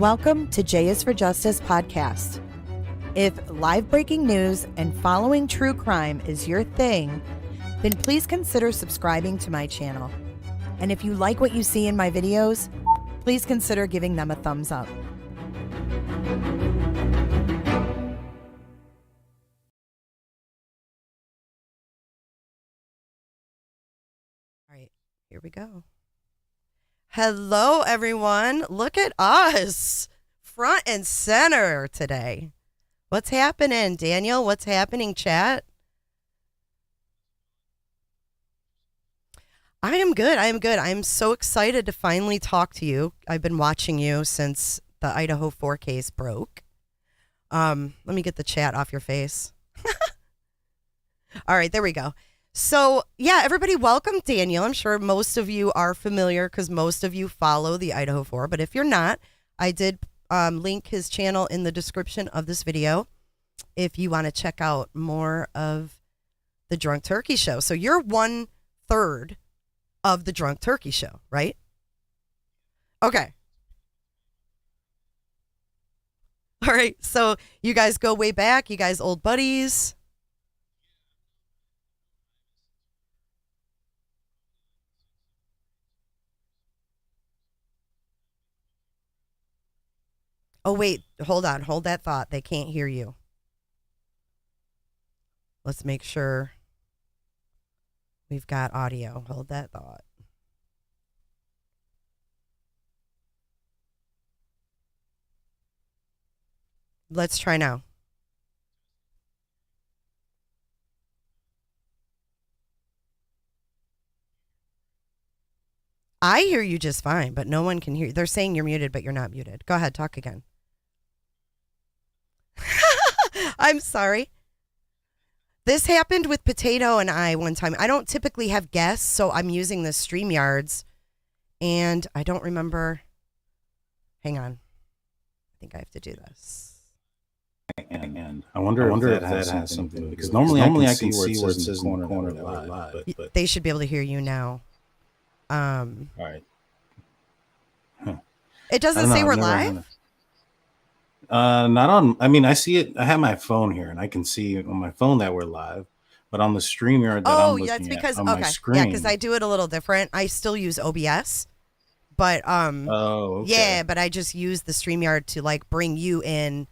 Welcome to J is for Justice podcast. If live breaking news and following true crime is your thing, then please consider subscribing to my channel. And if you like what you see in my videos, please consider giving them a thumbs up. All right, here we go. Hello, everyone. Look at us, front and center today. What's happening, Daniel? What's happening, chat? I am good. I am good. I'm so excited to finally talk to you. I've been watching you since the Idaho 4 case broke. Let me get the chat off your face. All right, there we go. So, yeah, everybody, welcome Daniel. I'm sure most of you are familiar because most of you follow the Idaho 4. But if you're not, I did link his channel in the description of this video if you want to check out more of the Drunk Turkey Show. So you're 1/3 of the Drunk Turkey Show, right? Okay. All right. So you guys go way back. You guys old buddies. Oh, wait, hold on. Hold that thought. They can't hear you. Let's make sure we've got audio. Hold that thought. Let's try now. I hear you just fine, but no one can hear you. They're saying you're muted, but you're not muted. Go ahead, talk again. I'm sorry. This happened with Potato and I one time. I don't typically have guests, so I'm using the StreamYards, and I don't remember. Hang on. I think I have to do this. And I wonder if that has something, because normally I can see where it says in the corner live, but they should be able to hear you now. All right. Huh. It doesn't say we're live? Not on. I mean, I see it. I have my phone here, and I can see on my phone that we're live. But on the StreamYard that I'm looking at on my screen, yeah, because I do it a little different. I still use OBS, but yeah, but I just use the StreamYard to like bring you in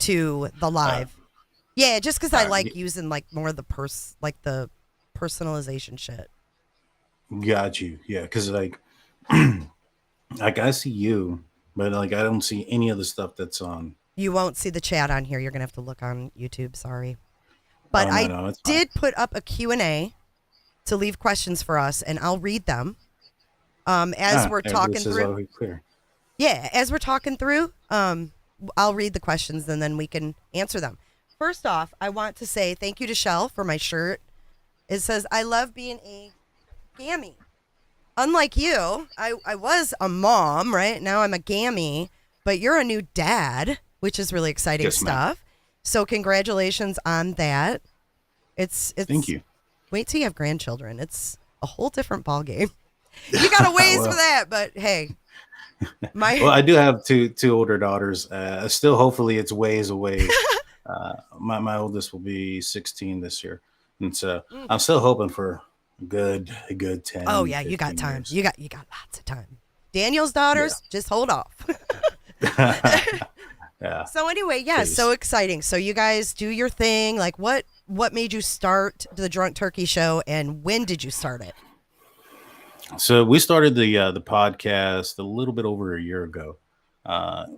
to the live. Yeah, just because I like using like more of the the personalization shit. Got you. Yeah, because like, like I see you, but like I don't see any of the stuff that's on. You won't see the chat on here. You're gonna have to look on YouTube. Sorry, but I did put up a Q&A to leave questions for us, and I'll read them as we're talking through. Yeah, as we're talking through, I'll read the questions and then we can answer them. First off, I want to say thank you to Shell for my shirt. It says, "I love being a gammy." Unlike you, I was a mom, right? Now I'm a gammy, but you're a new dad, which is really exciting stuff. So congratulations on that. It's Thank you. Wait till you have grandchildren. It's a whole different ballgame. You got a ways for that, but hey. Well, I do have two older daughters. Still, hopefully it's ways away. My oldest will be 16 this year. And so I'm still hoping for a good 10. Oh yeah, you got time. Years. You got lots of time. Daniel's daughters, just hold off. Yeah. So anyway, yeah, please. So exciting. So you guys do your thing. Like what made you start the Drunk Turkey Show, and when did you start it? So we started the podcast a little bit over a year ago.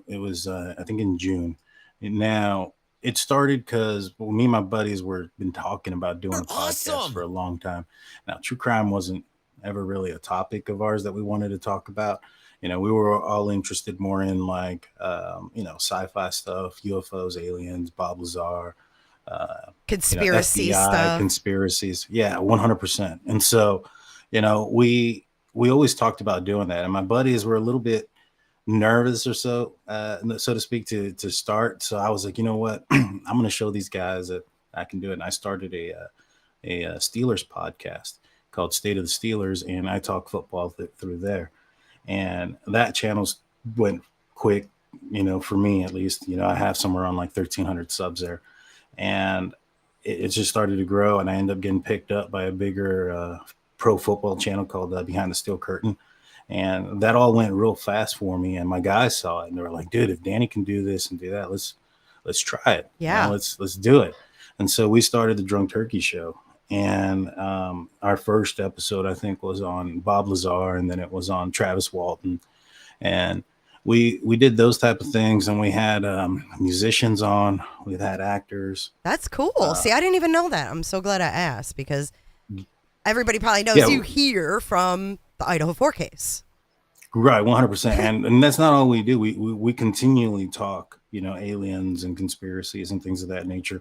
It was I think in June. Now it started because me and my buddies been talking about doing a podcast for a long time. Now, true crime wasn't ever really a topic of ours that we wanted to talk about. You know, we were all interested more in like, sci-fi stuff, UFOs, aliens, Bob Lazar, conspiracy FBI, stuff, conspiracies. Yeah, 100%. And so, we always talked about doing that. And my buddies were a little bit nervous or so to speak, to start. So I was like, you know what, I'm going to show these guys that I can do it. And I started a Steelers podcast called State of the Steelers, and I talk football through there. And that channel went quick, for me at least, I have somewhere on like 1,300 subs there, and it just started to grow, and I ended up getting picked up by a bigger pro football channel called Behind the Steel Curtain, and that all went real fast for me. And my guys saw it, and they were like, "Dude, if Danny can do this and do that, let's try it. Yeah, let's do it." And so we started the Drunk Turkey Show, and our first episode I think was on Bob Lazar, and then it was on Travis Walton, and we did those type of things, and we had musicians on, we had actors. That's cool. See, I didn't even know that. I'm so glad I asked, because everybody probably knows you here from the Idaho 4 case. Right, 100%. And that's not all we do. We continually talk, aliens and conspiracies and things of that nature.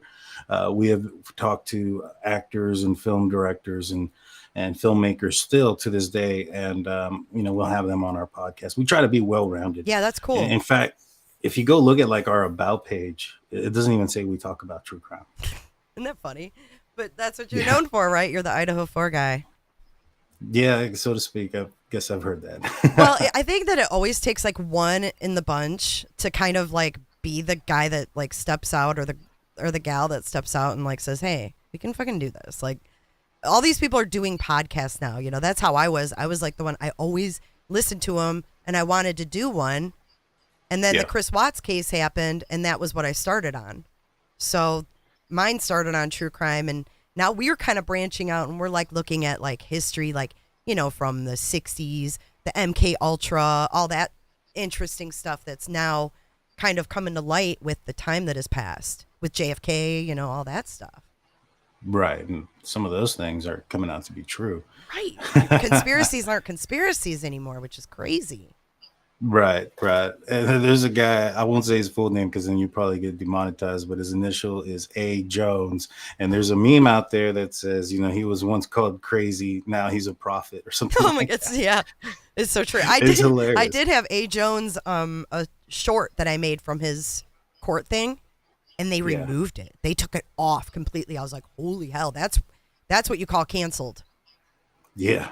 We have talked to actors and film directors and filmmakers still to this day, and we'll have them on our podcast. We try to be well-rounded. Yeah, that's cool. In fact, if you go look at like our about page, it doesn't even say we talk about true crime. Isn't that funny? But that's what you're known for, right? You're the Idaho 4 guy. Yeah, so to speak. I guess I've heard that. Well, I think that it always takes like one in the bunch to kind of like be the guy that like steps out, or the gal that steps out and like says, "Hey, we can fucking do this." Like, all these people are doing podcasts now. That's how I was. I was like the one, I always listened to them, and I wanted to do one. And then the Chris Watts case happened, and that was what I started on. So mine started on true crime, and now we're kind of branching out, and we're like looking at like history, like, from the 60s, the MK Ultra, all that interesting stuff that's now kind of coming to light with the time that has passed with JFK, all that stuff. Right. And some of those things are coming out to be true. Right. Conspiracies aren't conspiracies anymore, which is crazy. Right. And there's a guy, I won't say his full name because then you probably get demonetized, but his initial is A. Jones. And there's a meme out there that says, he was once called crazy, now he's a prophet or something. Oh my God. Yeah. It's so true. It's hilarious. I did have A. Jones, a short that I made from his court thing, and they removed it. They took it off completely. I was like, holy hell, that's what you call canceled. Yeah,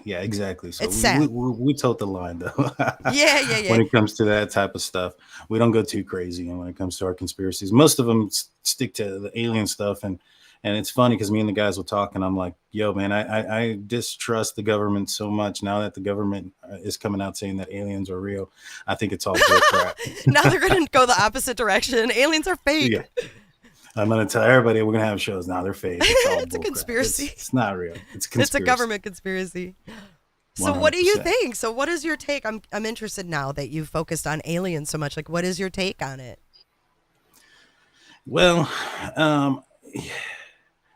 exactly. So it's sad. We tote the line though. Yeah. When it comes to that type of stuff, we don't go too crazy. And when it comes to our conspiracies, most of them stick to the alien stuff. And it's funny because me and the guys will talk, and I'm like, yo, man, I distrust the government so much now that the government is coming out saying that aliens are real. I think it's all bull crap. Now they're going to go the opposite direction. Aliens are fake. Yeah. I'm going to tell everybody we're going to have shows. Now they're fake. It's a conspiracy. It's not real. It's a conspiracy. It's a government conspiracy. So 100%. What do you think? So what is your take? I'm interested now that you've focused on aliens so much. Like, what is your take on it? Well,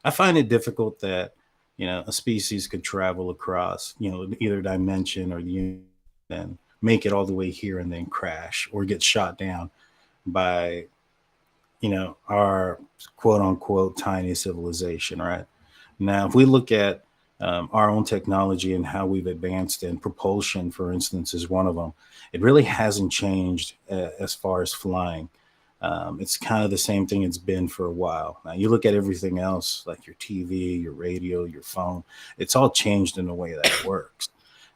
I find it difficult that, a species could travel across, either dimension or and make it all the way here and then crash or get shot down by, our quote unquote tiny civilization, right? Now, if we look at our own technology and how we've advanced in propulsion, for instance, is one of them, it really hasn't changed as far as flying. It's kind of the same thing it's been for a while. Now, you look at everything else, like your TV, your radio, your phone, it's all changed in the way that it works.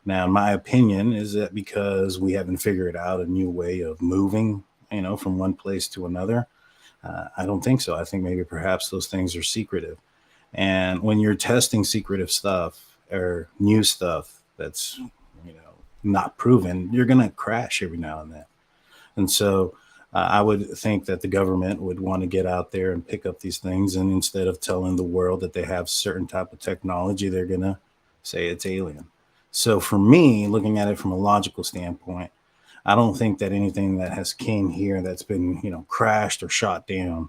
Now, my opinion is that because we haven't figured out a new way of moving, from one place to another, I don't think so. I think maybe perhaps those things are secretive. And when you're testing secretive stuff or new stuff that's, not proven, you're going to crash every now and then. And so I would think that the government would want to get out there and pick up these things. And instead of telling the world that they have certain type of technology, they're going to say it's alien. So for me, looking at it from a logical standpoint, I don't think that anything that has came here that's been, crashed or shot down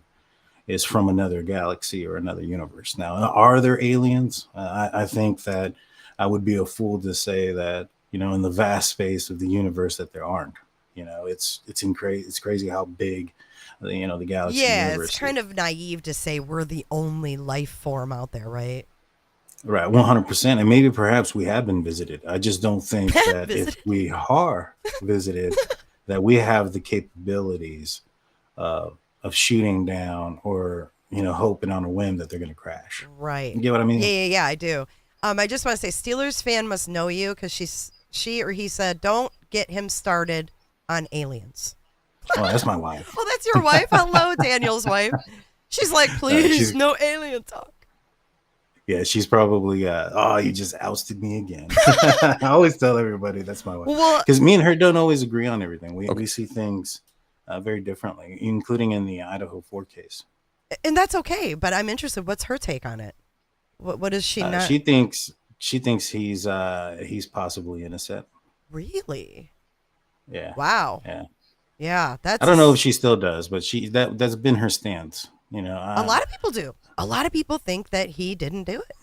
is from another galaxy or another universe. Now, are there aliens? I think that I would be a fool to say that, in the vast space of the universe that there aren't. It's crazy how big, the galaxy universe it's kind of naive to say we're the only life form out there, right? Right, 100%. And maybe perhaps we have been visited. I just don't think that if we are visited, that we have the capabilities of shooting down or, hoping on a whim that they're going to crash. Right. You get what I mean? Yeah, I do. I just want to say Steelers fan must know you because she or he said, don't get him started on aliens. Oh, that's my wife. Oh, that's your wife? Hello, Daniel's wife. She's like, please, no alien talk. Yeah, she's probably, oh, you just ousted me again. I always tell everybody that's my wife. Because me and her don't always agree on everything. We see things very differently, including in the Idaho 4 case. And that's okay, but I'm interested. What's her take on it? What is she not? She thinks he's possibly innocent. Really? Yeah. Wow. Yeah. Yeah. That's. I don't know if she still does, but that's been her stance. You know, a lot of people do. A lot of people think that he didn't do it.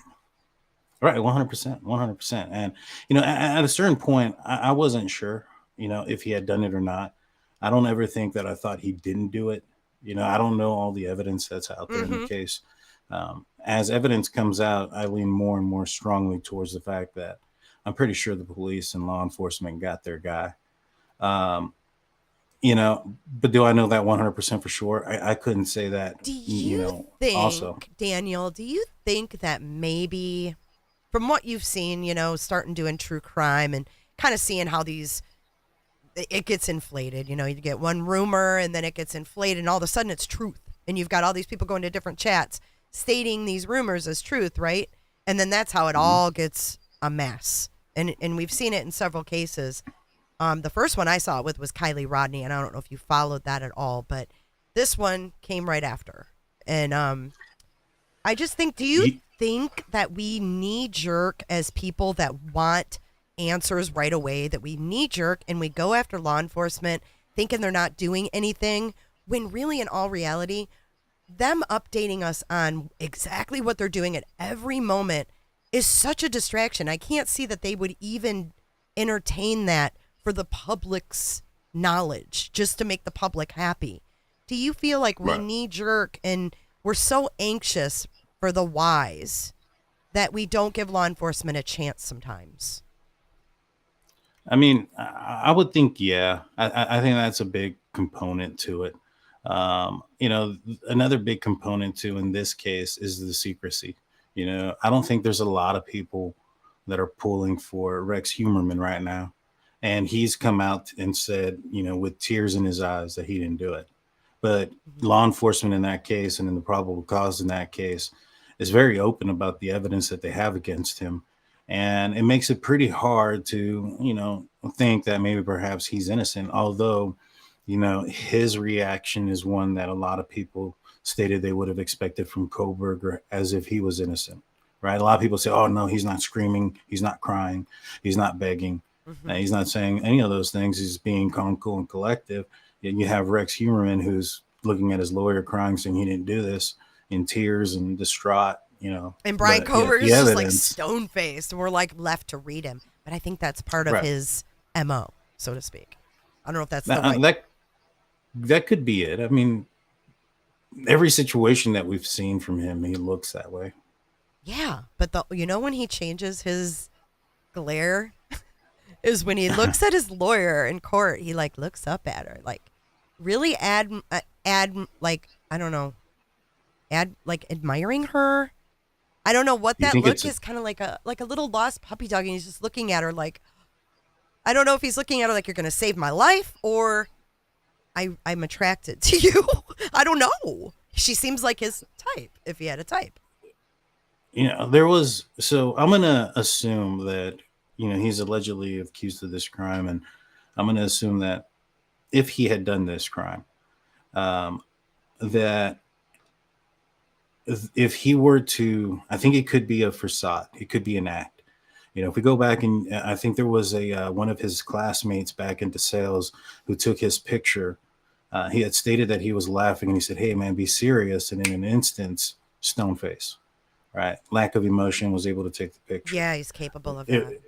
Right, 100%, 100%. And you know, at a certain point, I wasn't sure, you know, if he had done it or not. I don't ever think that I thought he didn't do it. You know, I don't know all the evidence that's out there in the case. As evidence comes out, I lean more and more strongly towards the fact that I'm pretty sure the police and law enforcement got their guy. You know, but do I know that 100% for sure? I couldn't say that. Do you think, also, Daniel, do you think that maybe from what you've seen, you know, starting doing true crime and kind of seeing how it gets inflated, you know, you get one rumor and then it gets inflated and all of a sudden it's truth. And you've got all these people going to different chats stating these rumors as truth, right? And then that's how it all gets a mess. And we've seen it in several cases. The first one I saw it with was Kylie Rodney, and I don't know if you followed that at all, but this one came right after. And I just think, do you think that we knee-jerk as people that want answers right away, that we knee-jerk and we go after law enforcement thinking they're not doing anything, when really in all reality, them updating us on exactly what they're doing at every moment is such a distraction. I can't see that they would even entertain that for the public's knowledge, just to make the public happy. Do you feel like we knee-jerk and we're so anxious for the whys that we don't give law enforcement a chance sometimes? I mean, I would think, yeah. I think that's a big component to it. You know, another big component too in this case is the secrecy. You know, I don't think there's a lot of people that are pulling for Rex Humerman right now. And he's come out and said, you know, with tears in his eyes that he didn't do it. But law enforcement in that case and in the probable cause in that case is very open about the evidence that they have against him. And it makes it pretty hard to, you know, think that maybe perhaps he's innocent. Although, you know, his reaction is one that a lot of people stated they would have expected from Koberger, as if he was innocent. Right. A lot of people say, oh, no, he's not screaming. He's not crying. He's not begging. He's not saying any of those things. He's being calm, cool, and collective. And you have Rex Humerman, who's looking at his lawyer crying, saying he didn't do this, in tears and distraught, you know. And Brian Koberger is just like stone-faced, and we're like left to read him. But I think that's part of his MO, so to speak. I don't know if that's that could be it. I mean, every situation that we've seen from him, he looks that way. Yeah, but you know when he changes his glare is when he looks at his lawyer in court. He like looks up at her, like really like I don't know, like admiring her. I don't know what that look is. Kind of like a little lost puppy dog, and he's just looking at her like, I don't know if he's looking at her like you're going to save my life or I'm attracted to you. I don't know. She seems like his type if he had a type. You know, so I'm going to assume that, you know, he's allegedly accused of this crime. And I'm going to assume that if he had done this crime, that if he were to, I think it could be a facade. It could be an act. You know, if we go back and I think there was one of his classmates back into sales who took his picture. He had stated that he was laughing and he said, "Hey man, be serious." And in an instance, stone face, right? Lack of emotion, was able to take the picture. Yeah, he's capable of that.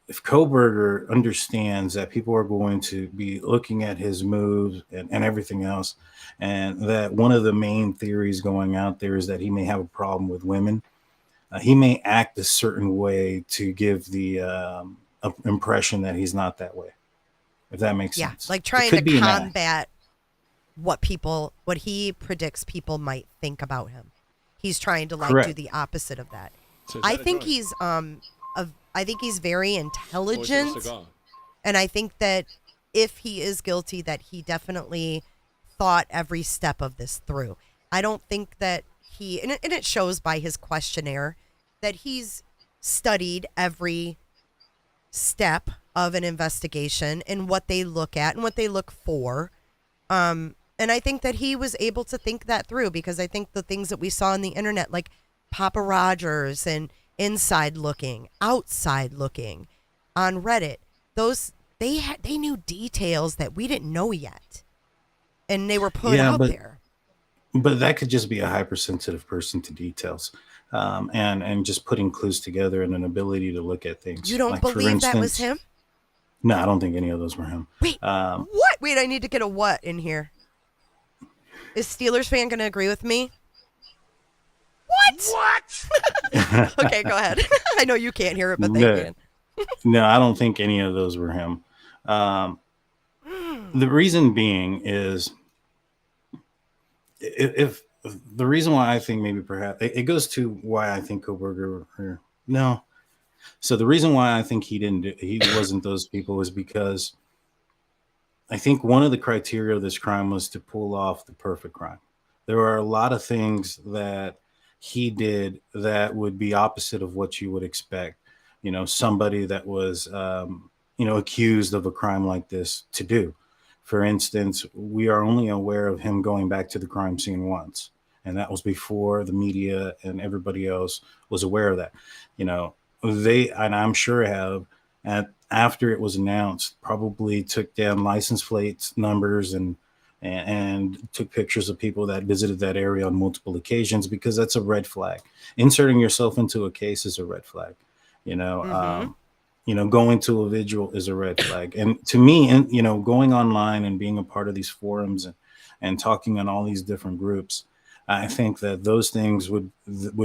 If Koberger understands that people are going to be looking at his moves and everything else, and that one of the main theories going out there is that he may have a problem with women, he may act a certain way to give the impression that he's not that way, if that makes sense. Like trying to combat what he predicts people might think about him. He's trying to do the opposite of that. So I think he's I think he's very intelligent, and I think that if he is guilty, that he definitely thought every step of this through. I don't think that and it shows by his questionnaire that he's studied every step of an investigation and what they look at and what they look for. And I think that he was able to think that through, because I think the things that we saw on the internet, like Papa Rogers and inside looking, outside looking on Reddit, those they knew details that we didn't know yet, and they were put out there. But that could just be a hypersensitive person to details, and just putting clues together and an ability to look at things. You don't like, believe for instance, that was him? No, I don't think any of those were him. Wait, what? Wait, I need to get a what in here. Is Steelers fan going to agree with me? What? Okay, go ahead. I know you can't hear it, but they can. No, I don't think any of those were him. The reason being is, if the reason why I think maybe perhaps it goes to why I think Kohberger, no. So the reason why I think he wasn't those people was because I think one of the criteria of this crime was to pull off the perfect crime. There are a lot of things that he did that would be opposite of what you would expect. Somebody that was, accused of a crime like this to do. For instance, we are only aware of him going back to the crime scene once, and that was before the media and everybody else was aware of that. They, and I'm sure have, after it was announced, probably took down license plates, numbers, and took pictures of people that visited that area on multiple occasions, because that's a red flag. Inserting yourself into a case is a red flag. Going to a vigil is a red flag. And to me, going online and being a part of these forums and talking on all these different groups, I think that those things would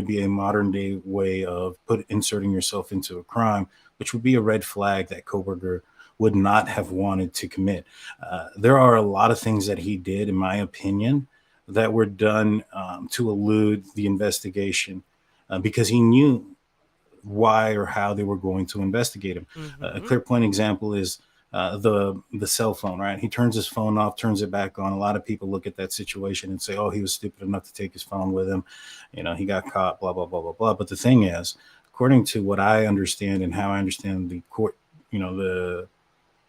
be a modern day way of inserting yourself into a crime, which would be a red flag that Kohberger would not have wanted to commit. There are a lot of things that he did, in my opinion, that were done to elude the investigation, because he knew why or how they were going to investigate him. Mm-hmm. A clear point example is the cell phone, right? He turns his phone off, turns it back on. A lot of people look at that situation and say, oh, he was stupid enough to take his phone with him. He got caught, blah, blah, blah, blah, blah. But the thing is, according to what I understand and how I understand the court, the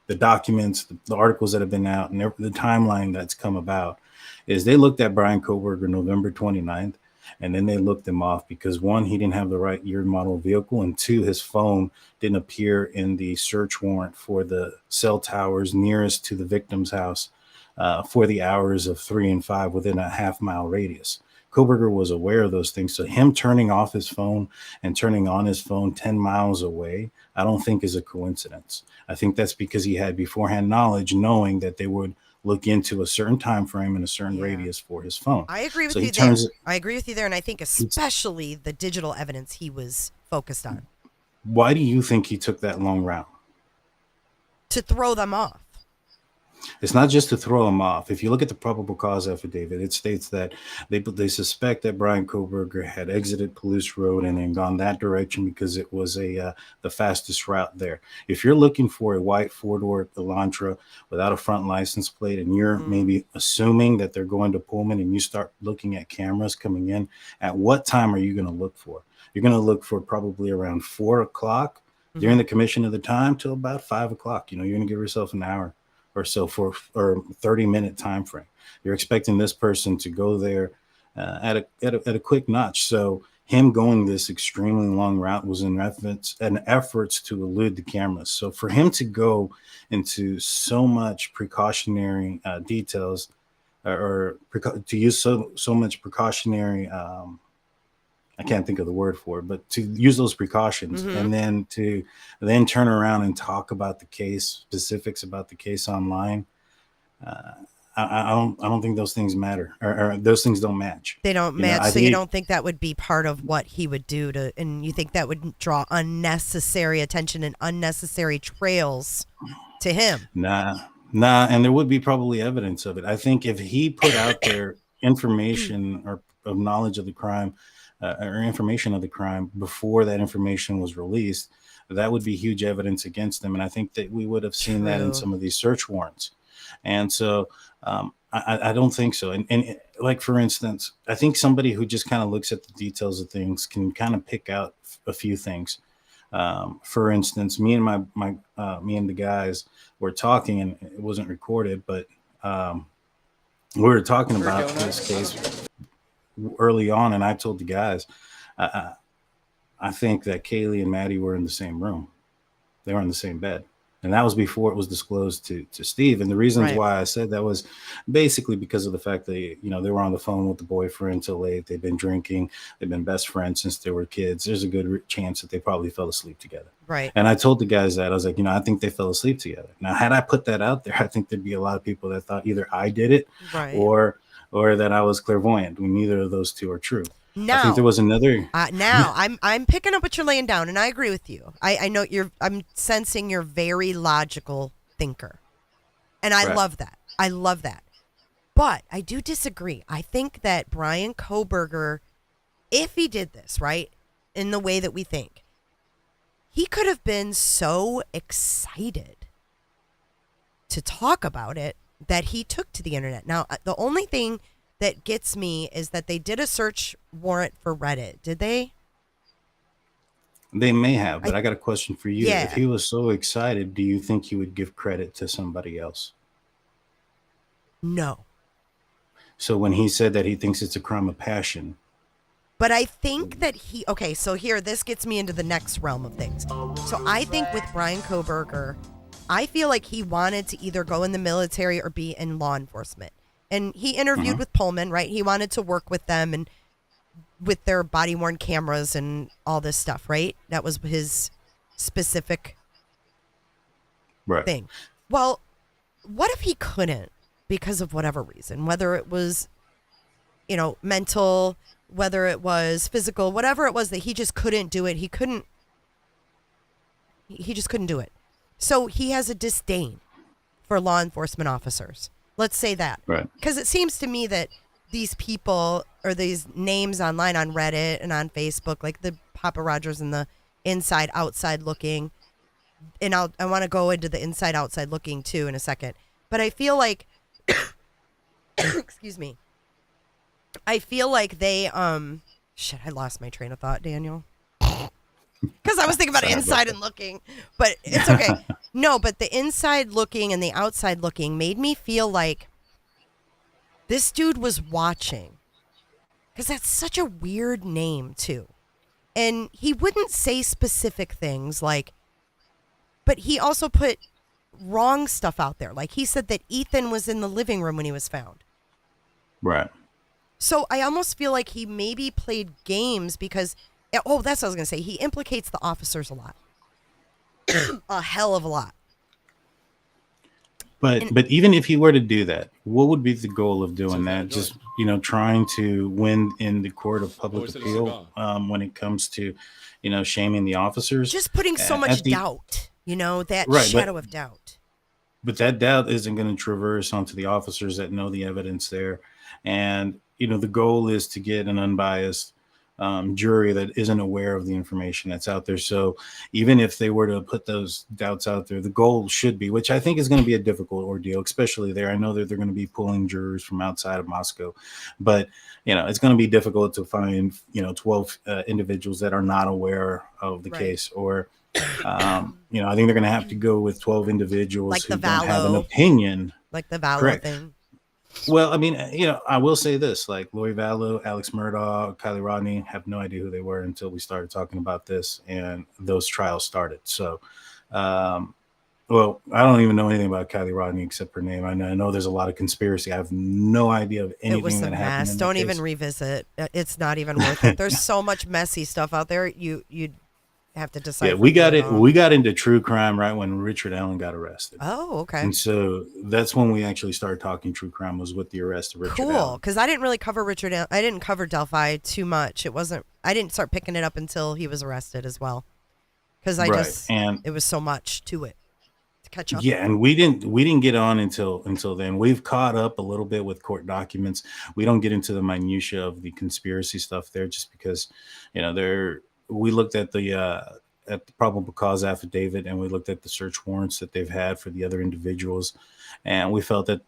documents, the articles that have been out, and the timeline that's come about, is they looked at Brian Kohberger November 29th, and then they looked him off because, one, he didn't have the right year model vehicle, and two, his phone didn't appear in the search warrant for the cell towers nearest to the victim's house for the hours of 3 and 5 within a half-mile radius. Kohberger was aware of those things. So him turning off his phone and turning on his phone 10 miles away, I don't think is a coincidence. I think that's because he had beforehand knowledge, knowing that they would look into a certain time frame and a certain radius for his phone. I agree with you there. I agree with you there, and I think especially the digital evidence he was focused on. Why do you think he took that long route? To throw them off. It's not just to throw them off. If you look at the probable cause affidavit, it states that they suspect that Brian Kohberger had exited Palouse Road and then gone that direction because it was the fastest route there. If you're looking for a white four-door Elantra without a front license plate, and you're maybe assuming that they're going to Pullman, and you start looking at cameras coming in, at what time are you going to look for? You're going to look for probably around 4 o'clock during the commission of the time till about 5 o'clock. You're going to give yourself an hour or so or 30-minute time frame. You're expecting this person to go there at a quick notch. So him going this extremely long route was in efforts to elude the cameras. So for him to go into so much precautionary details, or to use so much precautionary, I can't think of the word for it, but to use those precautions and then to turn around and talk about the case, specifics about the case online, I don't think those things matter, or those things don't match. They don't match. So you don't think that would be part of what he would do and you think that would draw unnecessary attention and unnecessary trails to him? Nah. And there would be probably evidence of it. I think if he put out there information or of knowledge of the crime, or information of the crime before that information was released, that would be huge evidence against them. And I think that we would have seen that in some of these search warrants. And so I don't think so. And like, for instance, I think somebody who just kind of looks at the details of things can kind of pick out a few things. For instance, me and me and the guys were talking, and it wasn't recorded, but we were talking about this case early on, and I told the guys, I think that Kaylee and Maddie were in the same room. They were in the same bed. And that was before it was disclosed to Steve. And the reasons why I said that was basically because of the fact that, they were on the phone with the boyfriend till late. They've been drinking. They've been best friends since they were kids. There's a good chance that they probably fell asleep together. Right. And I told the guys that. I was like, I think they fell asleep together. Now, had I put that out there, I think there'd be a lot of people that thought either I did it or that I was clairvoyant, when neither of those two are true. Now, I think there was another. Now I'm picking up what you're laying down, and I agree with you. I know I'm sensing you're very logical thinker, and I love that. I love that. But I do disagree. I think that Brian Kohberger, if he did this right in the way that we think, he could have been so excited to talk about it that he took to the internet. Now, the only thing that gets me is that they did a search warrant for Reddit. Did they? They may have, but I got a question for you. If he was so excited, do you think he would give credit to somebody else? No. So when he said that he thinks it's a crime of passion. But I think that so here, this gets me into the next realm of things. So I think with Brian Kohberger, I feel like he wanted to either go in the military or be in law enforcement. And he interviewed with Pullman, right? He wanted to work with them and with their body-worn cameras and all this stuff, right? That was his specific thing. Well, what if he couldn't because of whatever reason? Whether it was, mental, whether it was physical, whatever it was that he just couldn't do it. He just couldn't do it. So he has a disdain for law enforcement officers. Let's say that. Right. Because it seems to me that these people or these names online on Reddit and on Facebook, like the Papa Rogers and the inside outside looking, and I want to go into the inside outside looking too in a second. But I feel like, excuse me, I feel like they, I lost my train of thought, Daniel. Because I was thinking about inside and looking, but it's okay. No, but the inside looking and the outside looking made me feel like this dude was watching. Because that's such a weird name, too. And he wouldn't say specific things but he also put wrong stuff out there. Like he said that Ethan was in the living room when he was found. Right. So I almost feel like he maybe played games because... Oh, that's what I was going to say. He implicates the officers a lot. A hell of a lot. But even if he were to do that, what would be the goal of doing that? Just, trying to win in the court of public appeal when it comes to, shaming the officers? Just putting so much doubt, that shadow of doubt. But that doubt isn't going to traverse onto the officers that know the evidence there. And, the goal is to get an unbiased jury that isn't aware of the information that's out there. So even if they were to put those doubts out there, the goal should be, which I think is going to be a difficult ordeal, especially there. I know that they're going to be pulling jurors from outside of Moscow, but it's going to be difficult to find 12 individuals that are not aware of the case, or I think they're going to have to go with 12 individuals like who don't have an opinion, like the Vallow thing. Well, I mean, I will say this, like Lori Vallow, Alex Murdaugh, Kylie Rodney, have no idea who they were until we started talking about this and those trials started. So, well, I don't even know anything about Kylie Rodney except her name. I know there's a lot of conspiracy. I have no idea of anything that happened. Mess. Don't even revisit. It's not even worth it. There's so much messy stuff out there. You'd have to decide. Yeah, we got into true crime right when Richard Allen got arrested. Oh, okay. And so that's when we actually started talking true crime, was with the arrest of Richard Allen. Cool, because I didn't really cover Richard Allen. I didn't cover Delphi too much. I didn't start picking it up until he was arrested as well. Because it was so much to it to catch up. Yeah, and we didn't get on until then. We've caught up a little bit with court documents. We don't get into the minutia of the conspiracy stuff there, just because we looked at the at the probable cause affidavit, and we looked at the search warrants that they've had for the other individuals, and we felt that,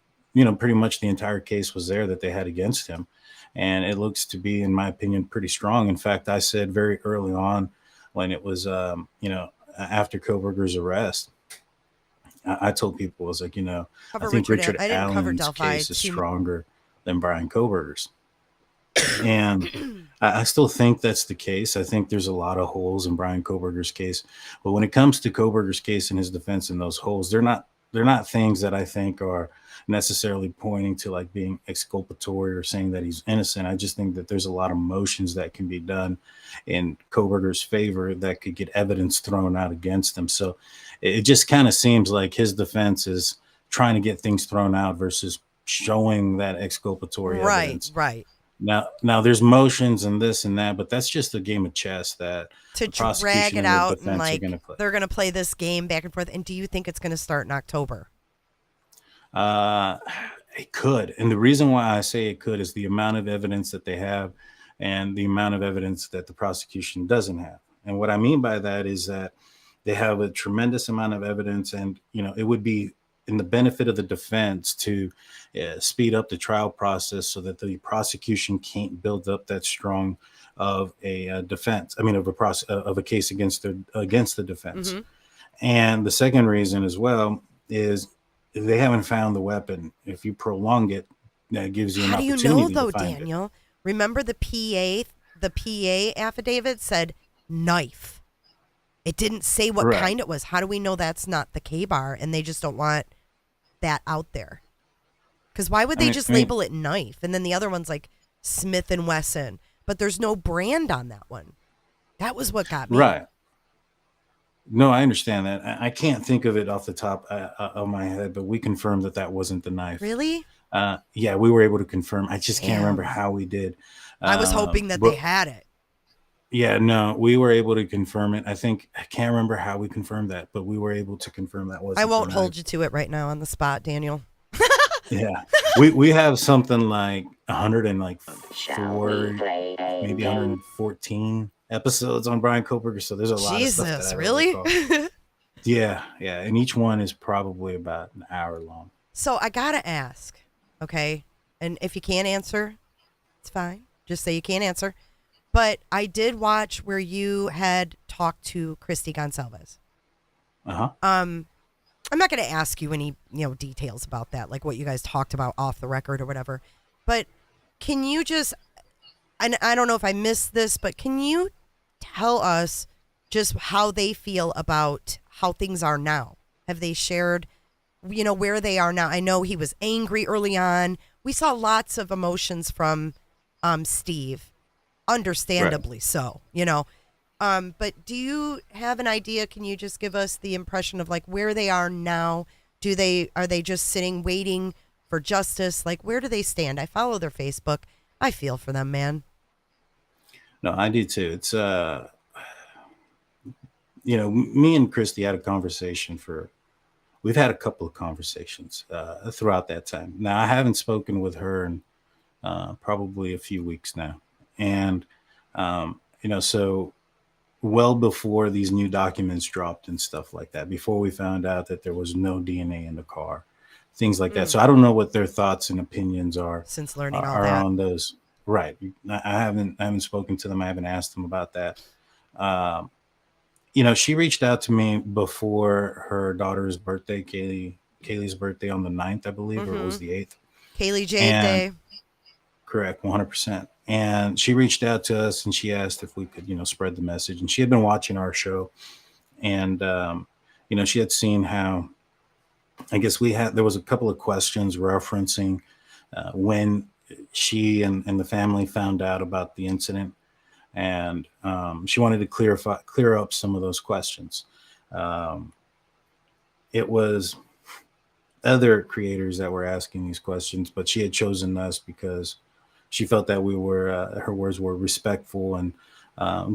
pretty much the entire case was there that they had against him. And it looks to be, in my opinion, pretty strong. In fact, I said very early on when it was, after Koberger's arrest, I told people, I was like, I think Richard Allen's case is stronger than Brian Koberger's. And I still think that's the case. I think there's a lot of holes in Brian Koberger's case. But when it comes to Koberger's case and his defense in those holes, they're not things that I think are necessarily pointing to like being exculpatory or saying that he's innocent. I just think that there's a lot of motions that can be done in Koberger's favor that could get evidence thrown out against him. So it just kind of seems like his defense is trying to get things thrown out versus showing that exculpatory evidence. Right. Now there's motions and this and that, but that's just a game of chess that to drag it out and like they're going to play this game back and forth. And do you think it's going to start in October? It could. And the reason why I say it could is the amount of evidence that they have and the amount of evidence that the prosecution doesn't have. And what I mean by that is that they have a tremendous amount of evidence, and, it would be in the benefit of the defense to speed up the trial process so that the prosecution can't build up that strong of a defense. I mean, of a case against the defense. Mm-hmm. And the second reason as well is they haven't found the weapon. If you prolong it, that gives you an opportunity. How do you know, though, Daniel? Remember the PA affidavit said knife. It didn't say what kind it was. How do we know that's not the K-bar and they just don't want that out there? Because why would they just label it knife? And then the other one's like Smith & Wesson. But there's no brand on that one. That was what got me. Right. No, I understand that. I can't think of it off the top of my head, but we confirmed that wasn't the knife. Really? Yeah, we were able to confirm. I just can't remember how we did. I was hoping that they had it. Yeah, no, we were able to confirm it. I can't remember how we confirmed that, but we were able to confirm that wasn't. I won't hold you to it right now on the spot, Daniel. Yeah, we have something like 104, maybe 114 episodes on Brian Koberger, so there's a lot of stuff that I really? Yeah, and each one is probably about an hour long. So I gotta ask, okay, and if you can't answer, it's fine. Just say you can't answer. But I did watch where you had talked to Christy Gonsalves. Uh-huh. I'm not going to ask you any, details about that, like what you guys talked about off the record or whatever. But can you just, and I don't know if I missed this, but can you tell us just how they feel about how things are now? Have they shared, where they are now? I know he was angry early on. We saw lots of emotions from Steve. Understandably so, but do you have an idea? Can you just give us the impression of like where they are now? Are they just sitting waiting for justice? Like, where do they stand? I follow their Facebook. I feel for them, man. No, I do too. It's me and Christy had a conversation we've had a couple of conversations throughout that time. Now I haven't spoken with her in probably a few weeks now. And, so well before these new documents dropped and stuff like that, before we found out that there was no DNA in the car, things like that. So I don't know what their thoughts and opinions are since learning all that on those. Right. I haven't spoken to them. I haven't asked them about that. She reached out to me before her daughter's birthday, Kaylee's birthday on the 9th, I believe, or it was the 8th. Kaylee Jade Day. Correct, 100%. And she reached out to us and she asked if we could, spread the message. And she had been watching our show, and she had seen how, I guess there was a couple of questions referencing when she and the family found out about the incident, and she wanted to clear up some of those questions. It was other creators that were asking these questions, but she had chosen us because she felt that we were, her words were respectful and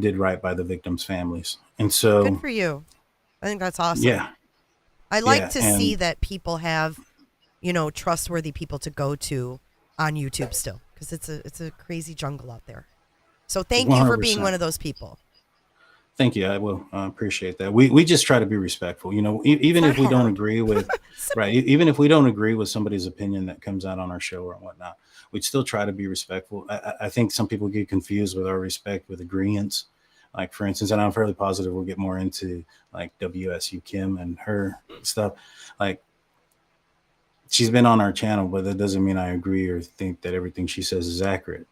did right by the victims' families. And so, good for you. I think that's awesome. Yeah. I like to see that people have, trustworthy people to go to on YouTube still, because it's a crazy jungle out there. So thank you for being one of those people. Thank you. I will appreciate that. We just try to be respectful. Even if we don't agree with, right, even if we don't agree with somebody's opinion that comes out on our show or whatnot, we'd still try to be respectful. I think some people get confused with our respect with agreements. Like, for instance, and I'm fairly positive we'll get more into like WSU Kim and her stuff. Like, she's been on our channel, but that doesn't mean I agree or think that everything she says is accurate.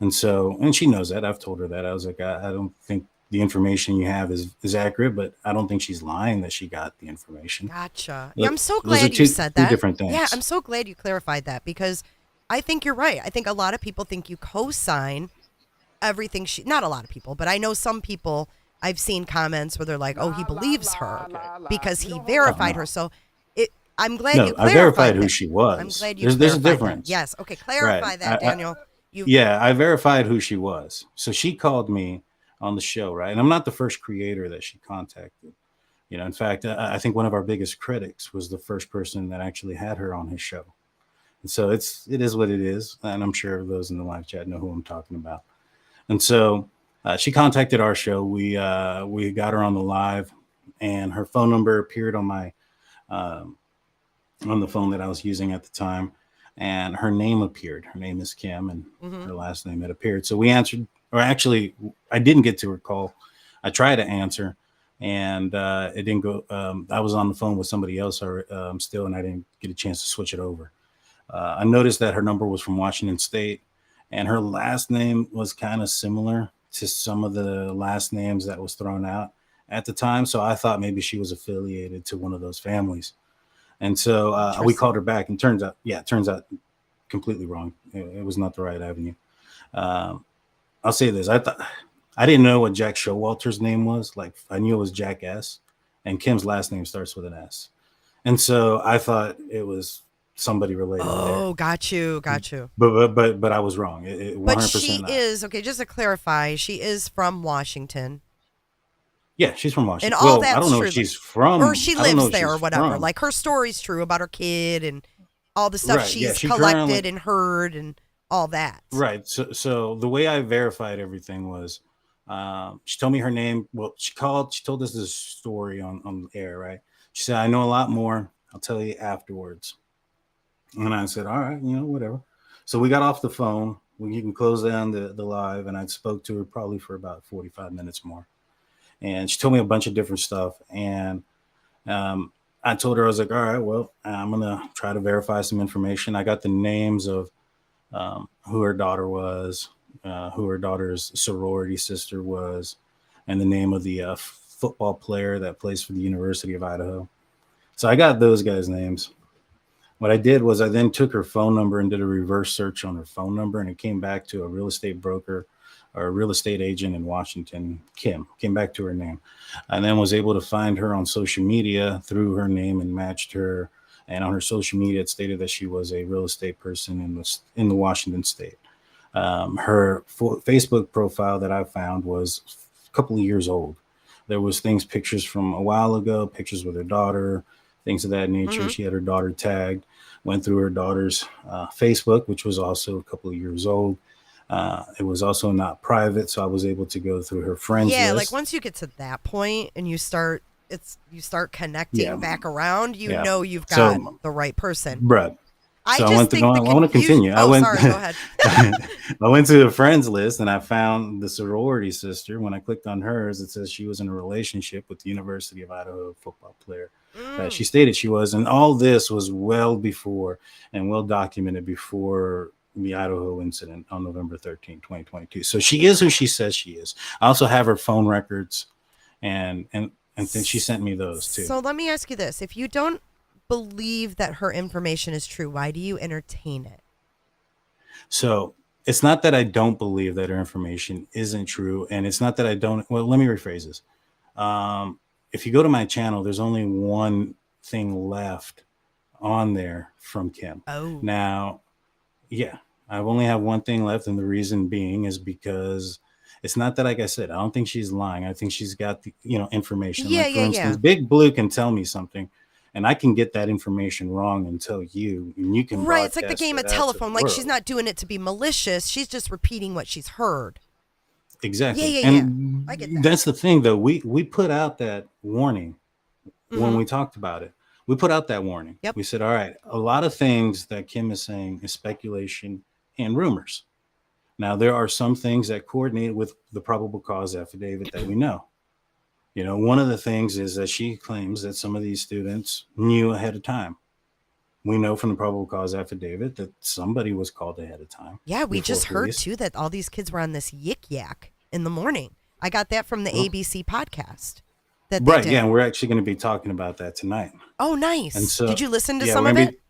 And she knows that. I've told her that. I was like, I don't think the information you have is accurate, but I don't think she's lying that she got the information. Gotcha. But yeah, I'm so glad you said that. Two different things. Yeah, I'm so glad you clarified that, because I think you're right. I think a lot of people think you co-sign everything not a lot of people, but I know some people, I've seen comments where they're like, oh, he believes her because he verified her. So I'm glad you clarified I verified that. who she was. I'm glad you There's a difference. That. Yes. Okay. Clarify that, Daniel. I verified who she was. So she called me on the show, right? And I'm not the first creator that she contacted. In fact, I think one of our biggest critics was the first person that actually had her on his show. And so it is what it is. And I'm sure those in the live chat know who I'm talking about. And so she contacted our show. We got her on the live, and her phone number appeared on my on the phone that I was using at the time, and her name appeared. Her name is Kim, and her last name had appeared. So we answered, or actually, I didn't get to her call. I tried to answer, and it didn't go. I was on the phone with somebody else still, and I didn't get a chance to switch it over. I noticed that her number was from Washington State, and her last name was kind of similar to some of the last names that was thrown out at the time. So I thought maybe she was affiliated to one of those families. And so we called her back, and turns out completely wrong. It was not the right avenue. I'll say this. I didn't know what Jack Showalter's name was. Like, I knew it was Jack S, and Kim's last name starts with an S. And so I thought it was somebody related. Oh, got you. But I was wrong. 100% but she is, okay, just to clarify, she is from Washington. Yeah, she's from Washington. And all that's I don't know true. If she's from, or she lives there, or whatever. Like, her story's true about her kid and all the stuff she's collected and heard and all that. Right. So the way I verified everything was, she told me her name. Well, she told us this story on the air, right? She said, I know a lot more. I'll tell you afterwards. And I said, all right, whatever. So we got off the phone. You can close down the live, and I spoke to her probably for about 45 minutes more. And she told me a bunch of different stuff. And I told her, I was like, all right, well, I'm going to try to verify some information. I got the names of who her daughter was, who her daughter's sorority sister was, and the name of the football player that plays for the University of Idaho. So I got those guys' names. What I did was I then took her phone number and did a reverse search on her phone number, and it came back to a real estate broker or a real estate agent in Washington. Kim came back to her name, and then was able to find her on social media through her name and matched her. And on her social media, it stated that she was a real estate person in the Washington state. Her Facebook profile that I found was a couple of years old. There was pictures from a while ago, pictures with her daughter, things of that nature. She had her daughter tagged. Went through her daughter's Facebook, which was also a couple of years old. It was also not private, so I was able to go through her friends list. Yeah, like once you get to that point and you start connecting back around, know you've got the right person. Right. So I want to continue. Sorry, go ahead. I went to the friends list, and I found the sorority sister. When I clicked on hers, it says she was in a relationship with the University of Idaho football player that she stated she was. And all this was well before and well documented before the Idaho incident on November 13, 2022. So she is who she says she is. I also have her phone records, and then she sent me those too. So let me ask you this. If you don't believe that her information is true, why do you entertain it? So it's not that I don't believe that her information isn't true, and it's not that I don't. Well, let me rephrase this. If you go to my channel, there's only one thing left on there from Kim. Oh. Now, yeah, I only have one thing left, and the reason being is because it's not that, like I said, I don't think she's lying. I think she's got the information. Yeah, like, for instance, Big Blue can tell me something, and I can get that information wrong and tell you, and you can. Right, it's like the game of telephone. Like, she's not doing it to be malicious. She's just repeating what she's heard. exactly. Yeah. I get And that. that's the thing, though. We put out that warning when we talked about it. We put out that warning. Yep. We said, all right, a lot of things that Kim is saying is speculation and rumors. Now, there are some things that coordinate with the probable cause affidavit that we know. You know, one of the things is that she claims that some of these students knew ahead of time. We know from the probable cause affidavit that somebody was called ahead of time. Yeah, we just heard too that all these kids were on this yik yak in the morning. I got that from the ABC podcast. That right, did. yeah, and we're actually going to be talking about that tonight. Oh, nice. And so, did you listen to some of it?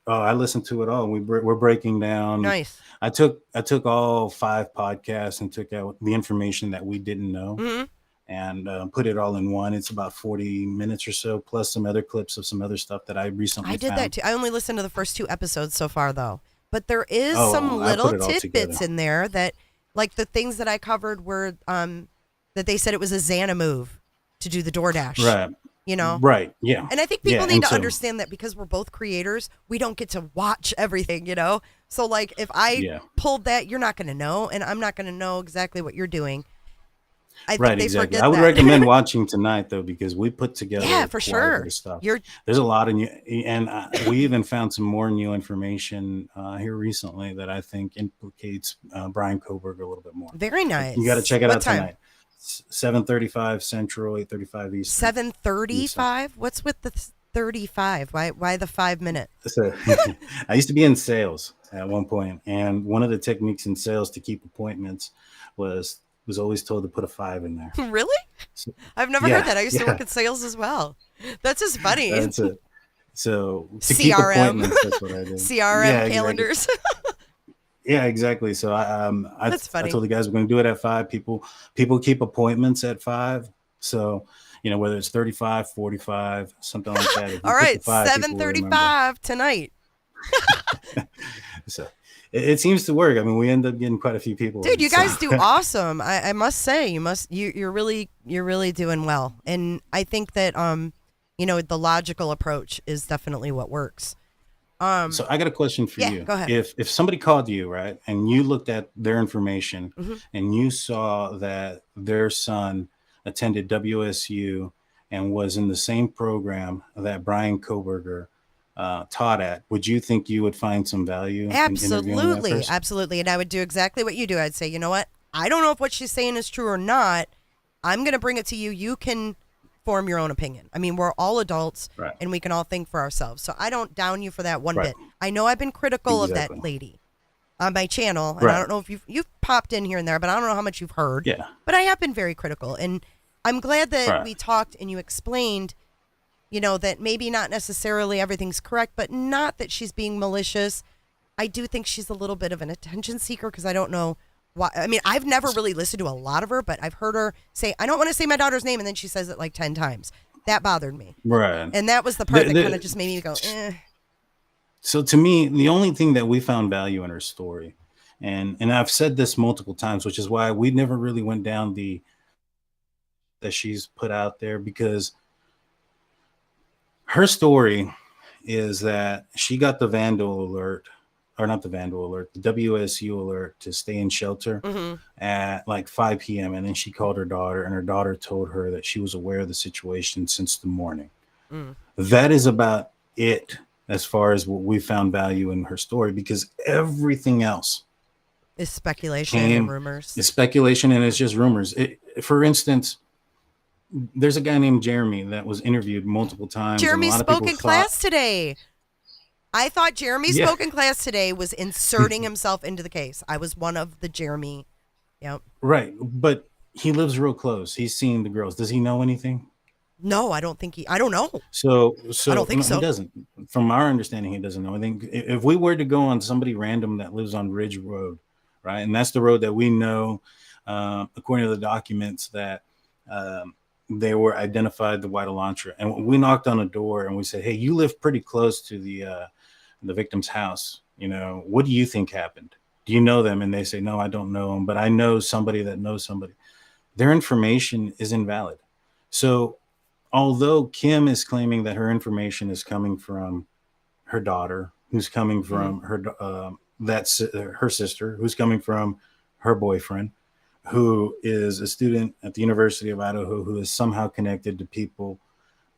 I listened to it all. We're breaking down. Nice. I took all 5 podcasts and took out the information that we didn't know. And put it all in one. It's about 40 minutes or so, plus some other clips of some other stuff that I recently I did found. that too. I only listened to the first 2 episodes so far, though. But there is some little tidbits in there that, like the things that I covered were that they said it was a Xana move to do the DoorDash. Right. You know? Right, yeah. And I think people need to understand that because we're both creators, we don't get to watch everything, you know? So, like, if I pulled that, you're not going to know, and I'm not going to know exactly what you're doing. Right, exactly. I would recommend watching tonight, though, because we put together for sure stuff. There's a lot of new, and we even found some more new information here recently that I think implicates Brian Koberg a little bit more. Very nice. You got to check it out tonight. 7:35 Central, 8:35 Eastern. 7:35? What's with the 35? Why the 5 minute? So, I used to be in sales at one point, and one of the techniques in sales to keep appointments was always told to put a 5 in there. Really? So, I've never heard that. I used to work in sales as well. That's just funny. That's it. So to CRM. keep appointments, that's what I did. CRM calendars. Exactly. Yeah, exactly. So that's funny. I told the guys we're going to do it at 5. People keep appointments at 5. So, you know, whether it's 35, 45, something like that. All right, 7:35 tonight. So it seems to work. I mean, we end up getting quite a few people. Dude, you guys do awesome. I must say, you're really doing well. And I think that you know, the logical approach is definitely what works. So I got a question for you. Go ahead. If somebody called you, right, and you looked at their information and you saw that their son attended WSU and was in the same program that Brian Koberger taught at, would you think you would find some value? Absolutely. Absolutely. And I would do exactly what you do. I'd say, you know what? I don't know if what she's saying is true or not. I'm going to bring it to you. You can form your own opinion. I mean, we're all adults and we can all think for ourselves. So I don't down you for that one bit. I know I've been critical of that lady on my channel. And I don't know if you've popped in here and there, but I don't know how much you've heard. Yeah. But I have been very critical. And I'm glad that we talked and you explained, you know, that maybe not necessarily everything's correct, but not that she's being malicious. I do think she's a little bit of an attention seeker because I don't know why. I mean, I've never really listened to a lot of her, but I've heard her say, I don't want to say my daughter's name, and then she says it like 10 times. That bothered me. Right. And that was the part that kind of just made me go, eh. So to me, the only thing that we found value in her story, and I've said this multiple times, which is why we never really went down the that she's put out there, because her story is that she got the vandal alert, or not the vandal alert, the WSU alert to stay in shelter at like 5 p.m. And then she called her daughter, and her daughter told her that she was aware of the situation since the morning. That is about it as far as what we found value in her story, because everything else is speculation and rumors. It's speculation and it's just rumors. For instance, there's a guy named Jeremy that was interviewed multiple times. Jeremy spoke in class today. I thought Jeremy spoke in class today was inserting himself into the case. I was one of the Jeremy. Yep. Right. But he lives real close. He's seen the girls. Does he know anything? No, I don't think I don't know. So I don't think so. He doesn't. From our understanding, he doesn't know anything. If we were to go on somebody random that lives on Ridge Road, right, and that's the road that we know, according to the documents, that they were identified the white Elantra, and we knocked on a door and we said, "Hey, you live pretty close to the victim's house. You know, what do you think happened? Do you know them?" And they say, "No, I don't know them, but I know somebody that knows somebody." Their information is invalid. So although Kim is claiming that her information is coming from her daughter, who's coming from her sister, who's coming from her boyfriend, who is a student at the University of Idaho who is somehow connected to people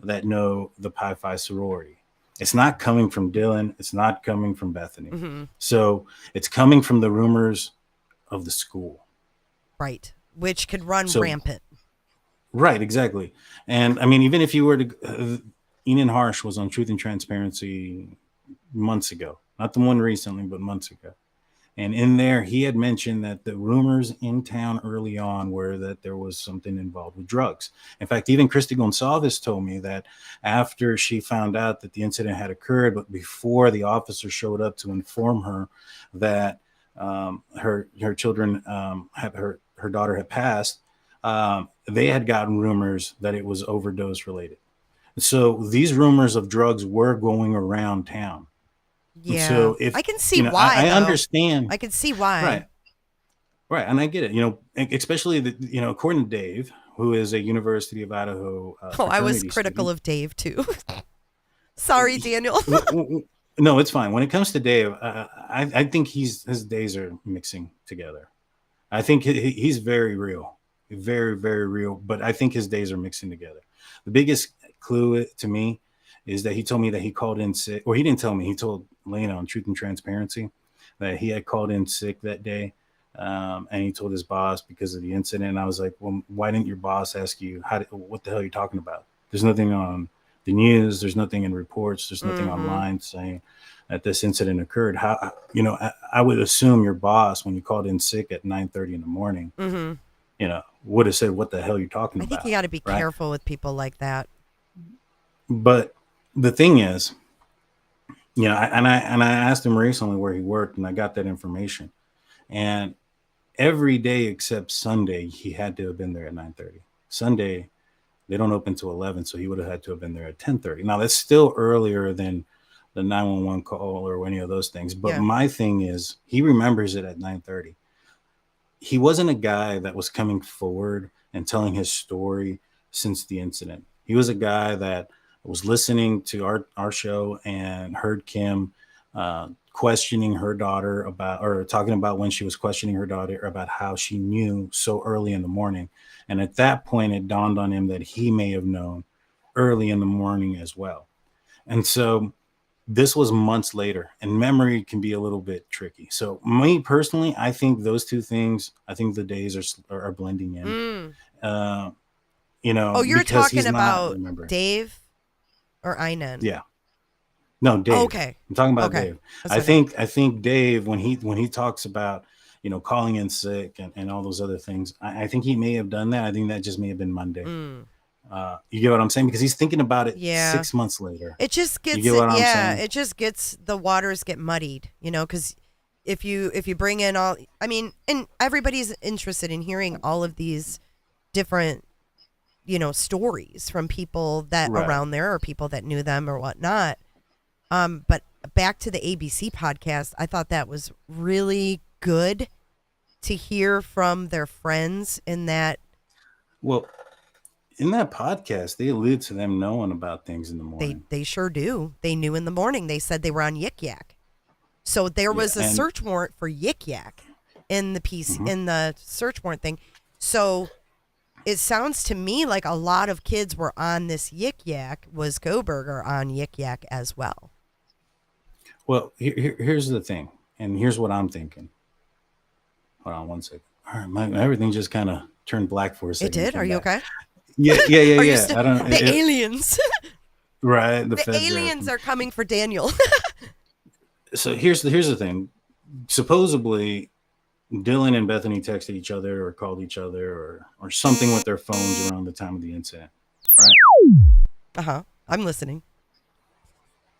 that know the Pi Phi sorority. It's not coming from Dylan. It's not coming from Bethany. Mm-hmm. So it's coming from the rumors of the school. Right. Which could run rampant. Right, exactly. And I mean, even if you were to, Enan Harsh was on Truth and Transparency months ago, not the one recently, but months ago. And in there, he had mentioned that the rumors in town early on were that there was something involved with drugs. In fact, even Christy Gonsalves told me that after she found out that the incident had occurred, but before the officer showed up to inform her that her children her daughter had passed, they had gotten rumors that it was overdose related. So these rumors of drugs were going around town. Yeah. So if I can see why. I understand. I can see why. Right. And I get it, especially according to Dave, who is a University of Idaho. I was critical of Dave too. Sorry, Daniel. No, it's fine. When it comes to Dave, I think his days are mixing together. I think he's very real, very, very real. But I think his days are mixing together. The biggest clue to me is that he told me that he called in sick, or he didn't tell me. He told Lena on Truth and Transparency that he had called in sick that day. And he told his boss because of the incident. And I was like, well, why didn't your boss ask you what the hell are you talking about? There's nothing on the news. There's nothing in reports. There's nothing online saying that this incident occurred. How, I would assume your boss, when you called in sick at 9:30 in the morning, would have said, what the hell are you talking about? I think you got to be careful with people like that. But the thing is, I asked him recently where he worked, and I got that information. And every day except Sunday, he had to have been there at 9:30. Sunday, they don't open till 11, so he would have had to have been there at 10:30. Now, that's still earlier than the 911 call or any of those things. But my thing is, he remembers it at 9:30. He wasn't a guy that was coming forward and telling his story since the incident. He was a guy that was listening to our show and heard Kim questioning her daughter talking about when she was questioning her daughter about how she knew so early in the morning. And at that point, it dawned on him that he may have known early in the morning as well. And so this was months later, and memory can be a little bit tricky. So me personally, I think those two things, I think the days are blending in. You're talking about Dave or Inan? Yeah. No, Dave. Okay. I'm talking about Dave. I think Dave, when he talks about, calling in sick and all those other things, I think he may have done that. I think that just may have been Monday. You get what I'm saying? Because he's thinking about it 6 months later. It just gets, it just gets, the waters get muddied, because if you bring in and everybody's interested in hearing all of these different, stories from people that around there or people that knew them or whatnot. But back to the ABC podcast, I thought that was really good to hear from their friends in that. Well, in that podcast, they allude to them knowing about things in the morning. They sure do. They knew in the morning. They said they were on Yik Yak. So there was a search warrant for Yik Yak in the piece, in the search warrant thing. So it sounds to me like a lot of kids were on this Yik Yak. Was Goberger on Yik Yak as well? Well, here's the thing, and here's what I'm thinking. Hold on one second. All right, everything just kind of turned black for a second. It did? Are you okay? Yeah. I don't. The aliens. Right. The aliens are coming for Daniel. So here's the thing. Supposedly, Dylan and Bethany texted each other or called each other or something with their phones around the time of the incident, right? I'm listening.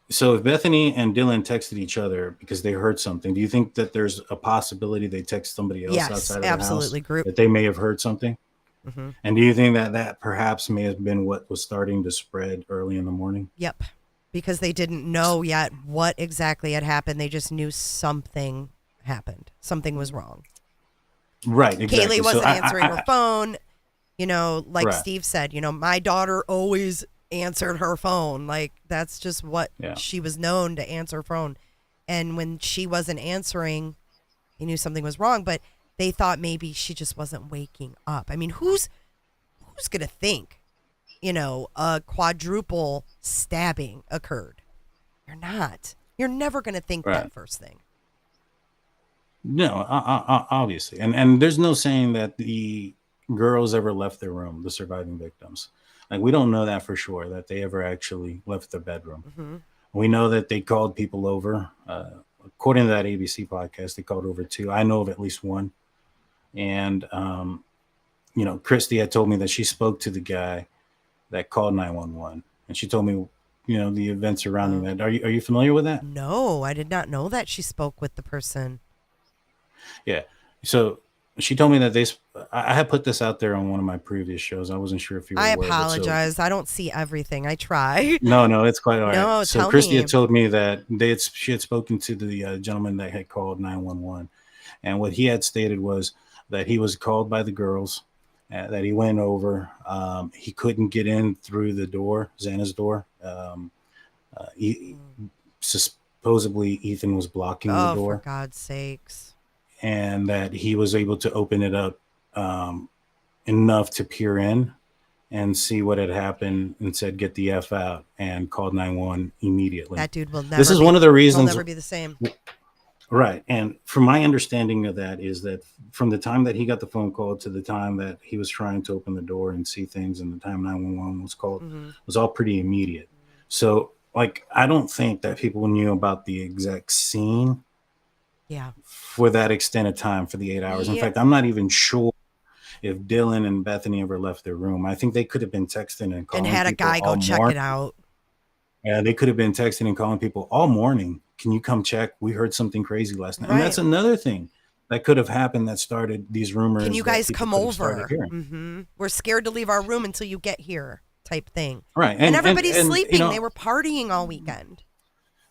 So if Bethany and Dylan texted each other because they heard something, do you think that there's a possibility they text somebody else outside of the house that they may have heard something? Mm-hmm. And do you think that perhaps may have been what was starting to spread early in the morning? Yep. Because they didn't know yet what exactly had happened. They just knew something happened. Something was wrong. Right, exactly. Kaylee wasn't answering her phone. Like Steve said, my daughter always answered her phone. Like, that's just what she was known to answer phone. And when she wasn't answering, he knew something was wrong. But they thought maybe she just wasn't waking up. I mean, who's going to think, a quadruple stabbing occurred? You're not. You're never going to think that first thing. No, obviously. And there's no saying that the girls ever left their room, the surviving victims. Like, we don't know that for sure, that they ever actually left their bedroom. Mm-hmm. We know that they called people over. According to that ABC podcast, they called over 2. I know of at least 1. And, Christy had told me that she spoke to the guy that called 911. And she told me, the events surrounding that. Are you familiar with that? No, I did not know that she spoke with the person. Yeah. So she told me that I had put this out there on one of my previous shows. I wasn't sure if you were aware. I aware, apologize. I don't see everything. I try. No, it's quite all right. No, so Christy had told me that she had spoken to the gentleman that had called 911. And what he had stated was that he was called by the girls, that he went over. He couldn't get in through the door, Xana's door. Supposedly Ethan was blocking the door. Oh, for God's sakes. And that he was able to open it up enough to peer in and see what had happened, and said, "Get the F out," and called 911 immediately. That dude will never. This is one of the reasons. He'll never be the same. Right. And from my understanding of that is that from the time that he got the phone call to the time that he was trying to open the door and see things, and the time 911 was called, was all pretty immediate. So, I don't think that people knew about the exact scene. Yeah. For that extent of time, for the 8 hours. In fact, I'm not even sure if Dylan and Bethany ever left their room. I think they could have been texting and calling. And had a guy go check it out. Yeah, they could have been texting and calling people all morning. Can you come check? We heard something crazy last night. Right. And that's another thing that could have happened that started these rumors. Can you guys come over? Mm-hmm. We're scared to leave our room until you get here, type thing. Right. And everybody's sleeping. They were partying all weekend.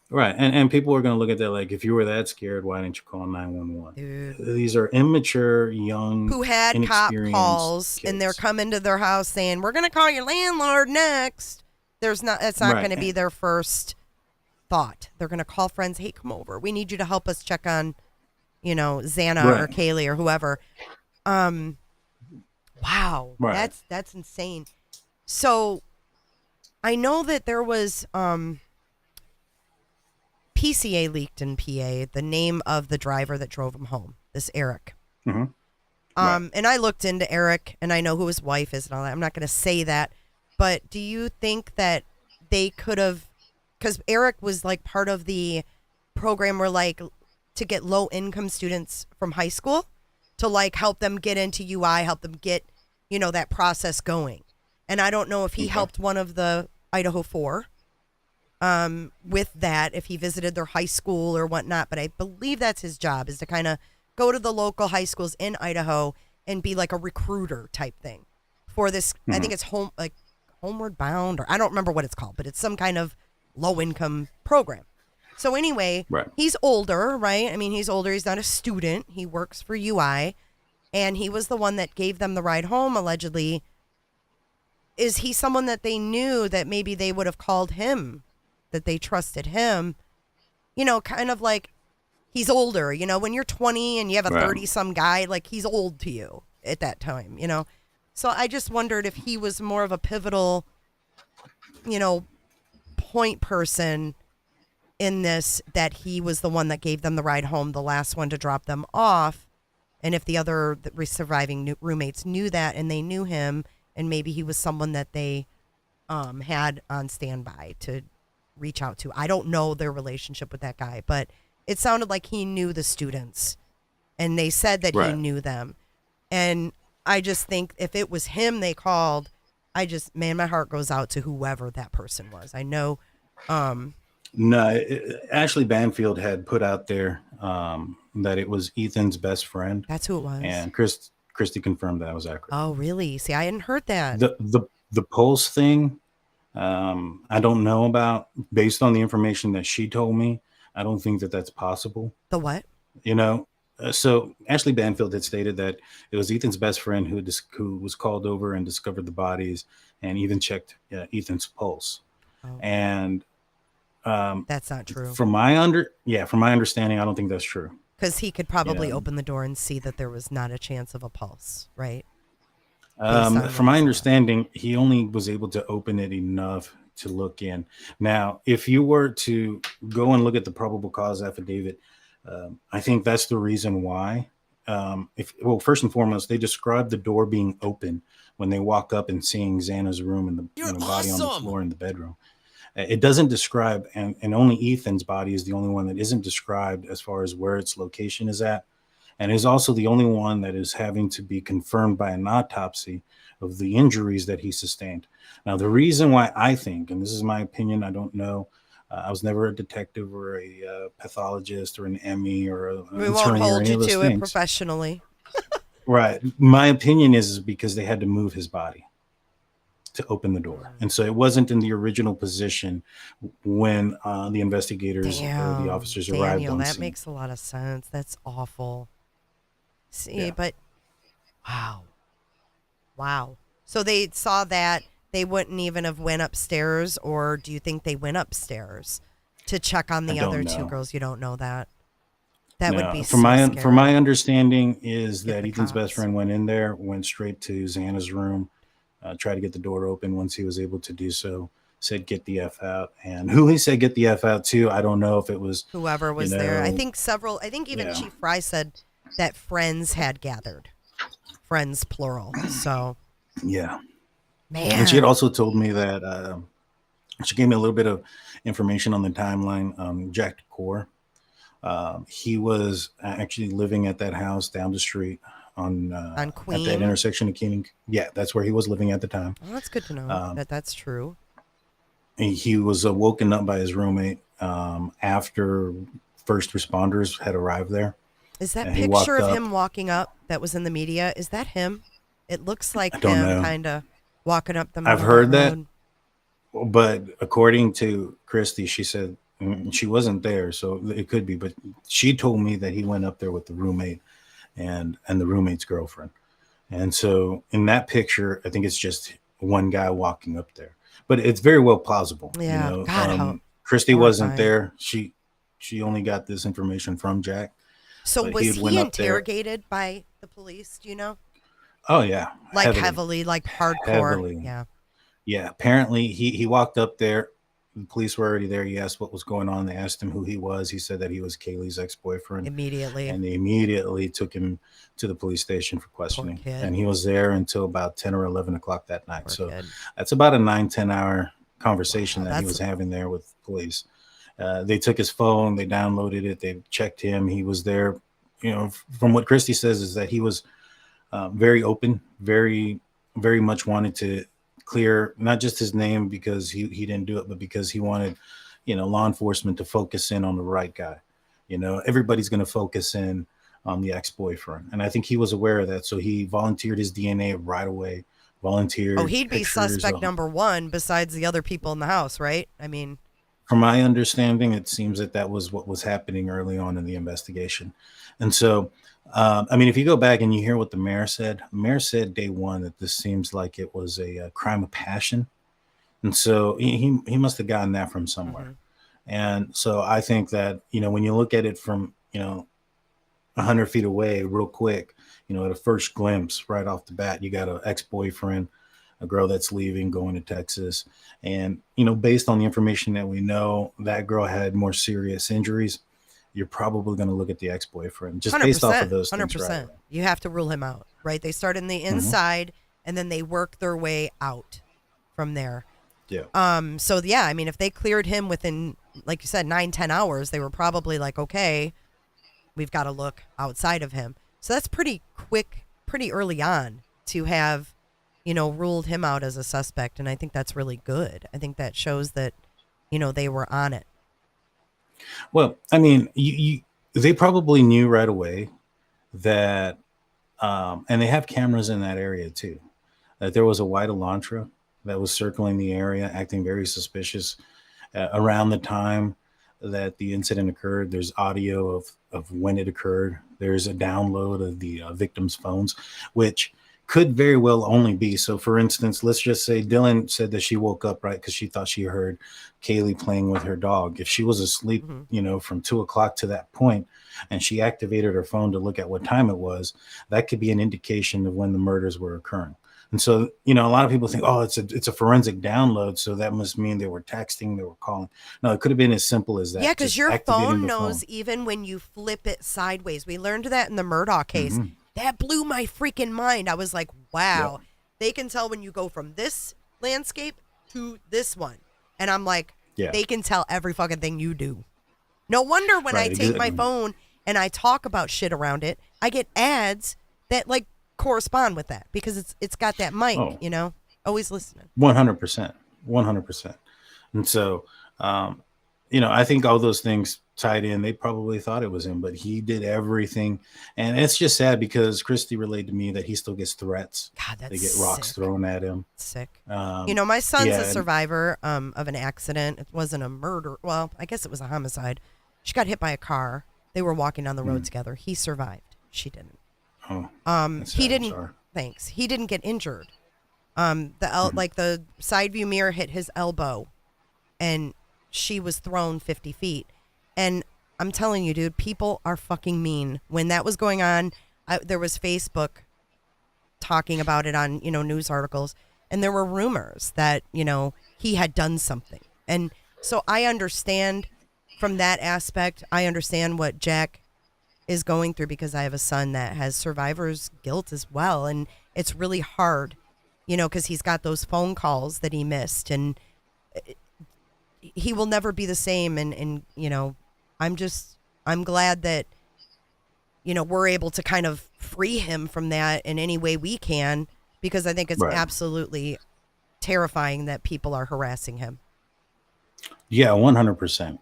Right. And people are going to look at that like, if you were that scared, why didn't you call 911? Dude. These are immature, young, who had cop calls, kids. And they're coming to their house saying, "We're going to call your landlord next." That's not going to be their first thought. They're going to call friends. "Hey, come over. We need you to help us check on, Xana or Kaylee or whoever." Wow. Right. That's insane. So I know that there was, PCA leaked in PA, the name of the driver that drove him home, this Eric. Mm-hmm. And I looked into Eric, and I know who his wife is and all that. I'm not going to say that, but do you think that they could have, because Eric was part of the program where to get low income students from high school to help them get into UI, help them get, that process going. And I don't know if he helped one of the Idaho 4 with that, if he visited their high school or whatnot, but I believe that's his job, is to kind of go to the local high schools in Idaho and be like a recruiter type thing for this. Mm-hmm. I think it's Homeward Bound, or I don't remember what it's called, but it's some kind of low income program. So anyway, He's older, right? I mean, he's older. He's not a student. He works for UI, and he was the one that gave them the ride home, allegedly. Is he someone that they knew that maybe they would have called him, that they trusted him, kind of like he's older, when you're 20 and you have a 30-some guy, he's old to you at that time, So I just wondered if he was more of a pivotal, point person in this, that he was the one that gave them the ride home, the last one to drop them off, and if the other surviving roommates knew that and they knew him, and maybe he was someone that they had on standby to reach out to. I don't know their relationship with that guy, but it sounded like he knew the students, and they said that he knew them. And I just think if it was him they called, my heart goes out to whoever that person was. I know. No, Ashley Banfield had put out there that it was Ethan's best friend. That's who it was. And Christy confirmed that was accurate. Oh, really? See, I hadn't heard that. The pulse thing, I don't know about. Based on the information that she told me, I don't think that that's possible. The what? So Ashley Banfield had stated that it was Ethan's best friend who was called over and discovered the bodies, and even checked Ethan's pulse. Oh. And that's not true. From my understanding, I don't think that's true. Because he could probably open the door and see that there was not a chance of a pulse, right? From my understanding, he only was able to open it enough to look in. Now, if you were to go and look at the probable cause affidavit, I think that's the reason why. First and foremost, they described the door being open when they walk up and seeing Xana's room and the body on the floor in the bedroom. It doesn't describe, and only Ethan's body is the only one that isn't described as far as where its location is at. And is also the only one that is having to be confirmed by an autopsy of the injuries that he sustained. Now, the reason why I think, and this is my opinion, I don't know, I was never a detective or a pathologist or an ME or an attorney. We won't hold you to it professionally. Right. My opinion is because they had to move his body to open the door. And so it wasn't in the original position when the investigators or the officers arrived on that scene. Makes a lot of sense. That's awful. See, but wow. So they saw that. They wouldn't even have went upstairs, or do you think they went upstairs to check on the other two girls? You don't know that. That would be from my understanding is that Ethan's best friend went in there, went straight to Xana's room, tried to get the door open. Once he was able to do so, said, "Get the F out." And who he said, "Get the F out" to, I don't know if it was whoever was there. I think even Chief Fry said that friends had gathered. Friends, plural. So. Yeah. Man. And she had also told me that she gave me a little bit of information on the timeline. Jack Decor, he was actually living at that house down the street on Queen, at that intersection of King. Yeah, that's where he was living at the time. Well, that's good to know that's true. He was woken up by his roommate after first responders had arrived there. Is that picture of him walking up that was in the media? Is that him? It looks like him kind of walking up the I've heard that, but according to Christy, she said she wasn't there, so it could be. But she told me that he went up there with the roommate and the roommate's girlfriend. And so in that picture, I think it's just one guy walking up there. But it's very well plausible. Yeah, you know? Christy wasn't there. She only got this information from Jack. So was he interrogated by the police? Do you know? Oh yeah, like heavily, like hardcore. Heavily. Yeah. Apparently, he walked up there. The police were already there. He asked what was going on. They asked him who he was. He said that he was Kaylee's ex-boyfriend. Immediately, and they immediately took him to the police station for questioning. And he was there until about 10 or 11 o'clock that night. That's about a 9-10 hour conversation that he was having there with police. They took his phone. They downloaded it. They checked him. He was there. You know, from what Christy says is that he was very open, very, very much wanted to clear not just his name because he didn't do it, but because he wanted, law enforcement to focus in on the right guy. Everybody's going to focus in on the ex-boyfriend. And I think he was aware of that. So he volunteered his DNA right away, volunteered. Oh, he'd be suspect number one besides the other people in the house, right? I mean, from my understanding, it seems that was what was happening early on in the investigation. And so, if you go back and you hear what the mayor said day one that this seems like it was a crime of passion. And so he must have gotten that from somewhere. Mm-hmm. And so I think that, when you look at it from, 100 feet away real quick, at a first glimpse right off the bat, you got an ex-boyfriend, a girl that's leaving, going to Texas. And, based on the information that we know, that girl had more serious injuries. You're probably going to look at the ex-boyfriend just based off of those 100%. Things. Right? You have to rule him out, right? They start in the inside and then they work their way out from there. Yeah. So yeah, if they cleared him within, like you said, 9-10 hours, they were probably like, okay, we've got to look outside of him. So that's pretty quick, pretty early on to have, ruled him out as a suspect. And I think that's really good. I think that shows that, they were on it. Well, they probably knew right away that, and they have cameras in that area too, that there was a white Elantra that was circling the area, acting very suspicious around the time that the incident occurred. There's audio of when it occurred. There's a download of the victim's phones, which could very well only be. So for instance, let's just say Dylan said that she woke up right because she thought she heard Kaylee playing with her dog. If she was asleep, from 2 o'clock to that point, and she activated her phone to look at what time it was, that could be an indication of when the murders were occurring. And so, a lot of people think, oh, it's a forensic download, so that must mean they were texting, they were calling. No, it could have been as simple as that. Yeah, because your phone knows even when you flip it sideways. We learned that in the Murdaugh case. That blew my freaking mind. I was like, wow, they can tell when you go from this landscape to this one. And I'm like, they can tell every fucking thing you do. No wonder when I take my phone and I talk about shit around it, I get ads that like correspond with that because it's got that mic, always listening. 100%. 100%. And so, I think all those things tied in. They probably thought it was him, but he did everything. And it's just sad because Christy relayed to me that he still gets threats. God, that's They get rocks thrown at him. Sick. My son's a survivor of an accident. It wasn't a murder. Well, I guess it was a homicide. She got hit by a car. They were walking down the road together. He survived. She didn't. Oh, he didn't. Thanks. He didn't get injured. The side view mirror hit his elbow, and she was thrown 50 feet. And I'm telling you, dude, people are fucking mean. When that was going on, there was Facebook talking about it on, news articles. And there were rumors that, he had done something. And so I understand from that aspect. I understand what Jack is going through because I have a son that has survivor's guilt as well. And it's really hard, because he's got those phone calls that he missed. And he will never be the same. And I'm glad that, we're able to kind of free him from that in any way we can, because I think it's absolutely terrifying that people are harassing him. Yeah, 100%.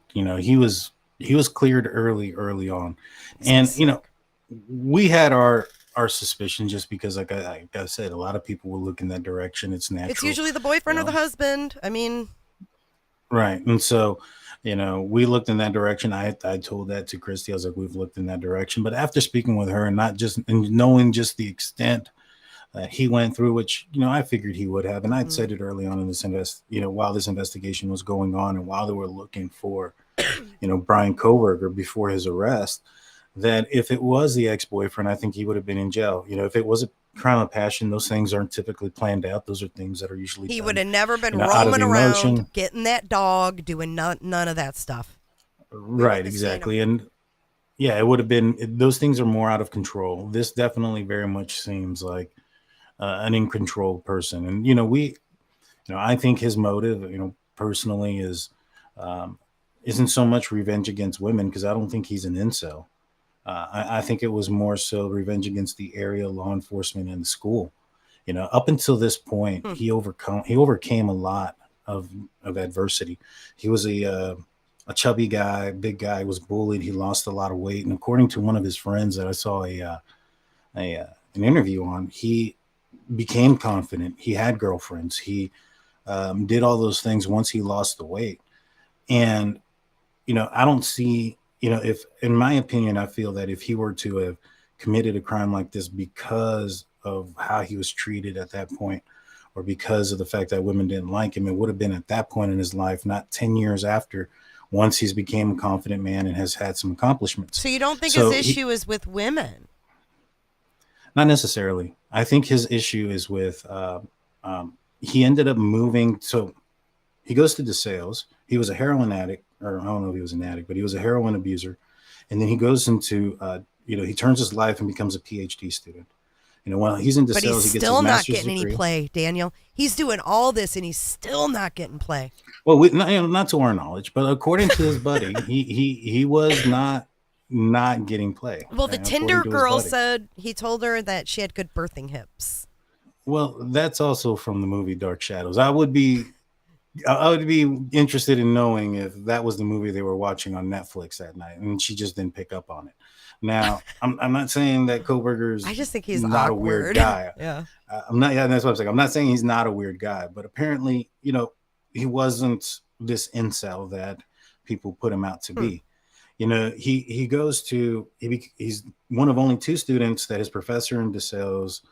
He was cleared early on. And, we had our suspicion just because, like I said, a lot of people will look in that direction. It's natural. It's usually the boyfriend or the husband. I mean. Right. And so, we looked in that direction. I told that to Christy. I was like, we've looked in that direction. But after speaking with her and knowing just the extent that he went through, which, I figured he would have. And I'd said it early on in this while this investigation was going on and while they were looking for, Brian Kohberger before his arrest, that if it was the ex-boyfriend, I think he would have been in jail. If it was a crime of passion, those things aren't typically planned out. Those are things that are usually he done, would have never been roaming around, getting that dog, doing none of that stuff. Right, exactly. And yeah, it would have been, those things are more out of control. This definitely very much seems like an in control person. And, I think his motive, personally isn't so much revenge against women, because I don't think he's an incel. I think it was more so revenge against the area law enforcement and the school. Up until this point, he overcame a lot of adversity. He was a chubby guy, big guy, was bullied. He lost a lot of weight. And according to one of his friends that I saw an interview on, he became confident. He had girlfriends. He did all those things once he lost the weight. And, I don't see, if, in my opinion, I feel that if he were to have committed a crime like this because of how he was treated at that point, or because of the fact that women didn't like him, it would have been at that point in his life, not 10 years after, once he's became a confident man and has had some accomplishments. So you don't think his issue is with women? Not necessarily. I think his issue is with, he ended up moving. So he goes to DeSales. He was a heroin addict, or I don't know if he was an addict, but he was a heroin abuser. And then he goes into, he turns his life and becomes a PhD student. While he's in DeSales, but he's he gets his still not master's getting degree. any play, Daniel. He's doing all this and he's still not getting play. Well, not to our knowledge, but according to his buddy, he was not getting play. Well, the Tinder girl said he told her that she had good birthing hips. Well, that's also from the movie Dark Shadows. I would be interested in knowing if that was the movie they were watching on Netflix that night, and she just didn't pick up on it. Now, I'm not saying that Kohberger's. I just think he's not awkward. a weird guy. Yeah, I'm not. Yeah, that's what I'm saying. I'm not saying he's not a weird guy, but apparently, he wasn't this incel that people put him out to be. He goes to he's one of only two students that his professor in DeSales,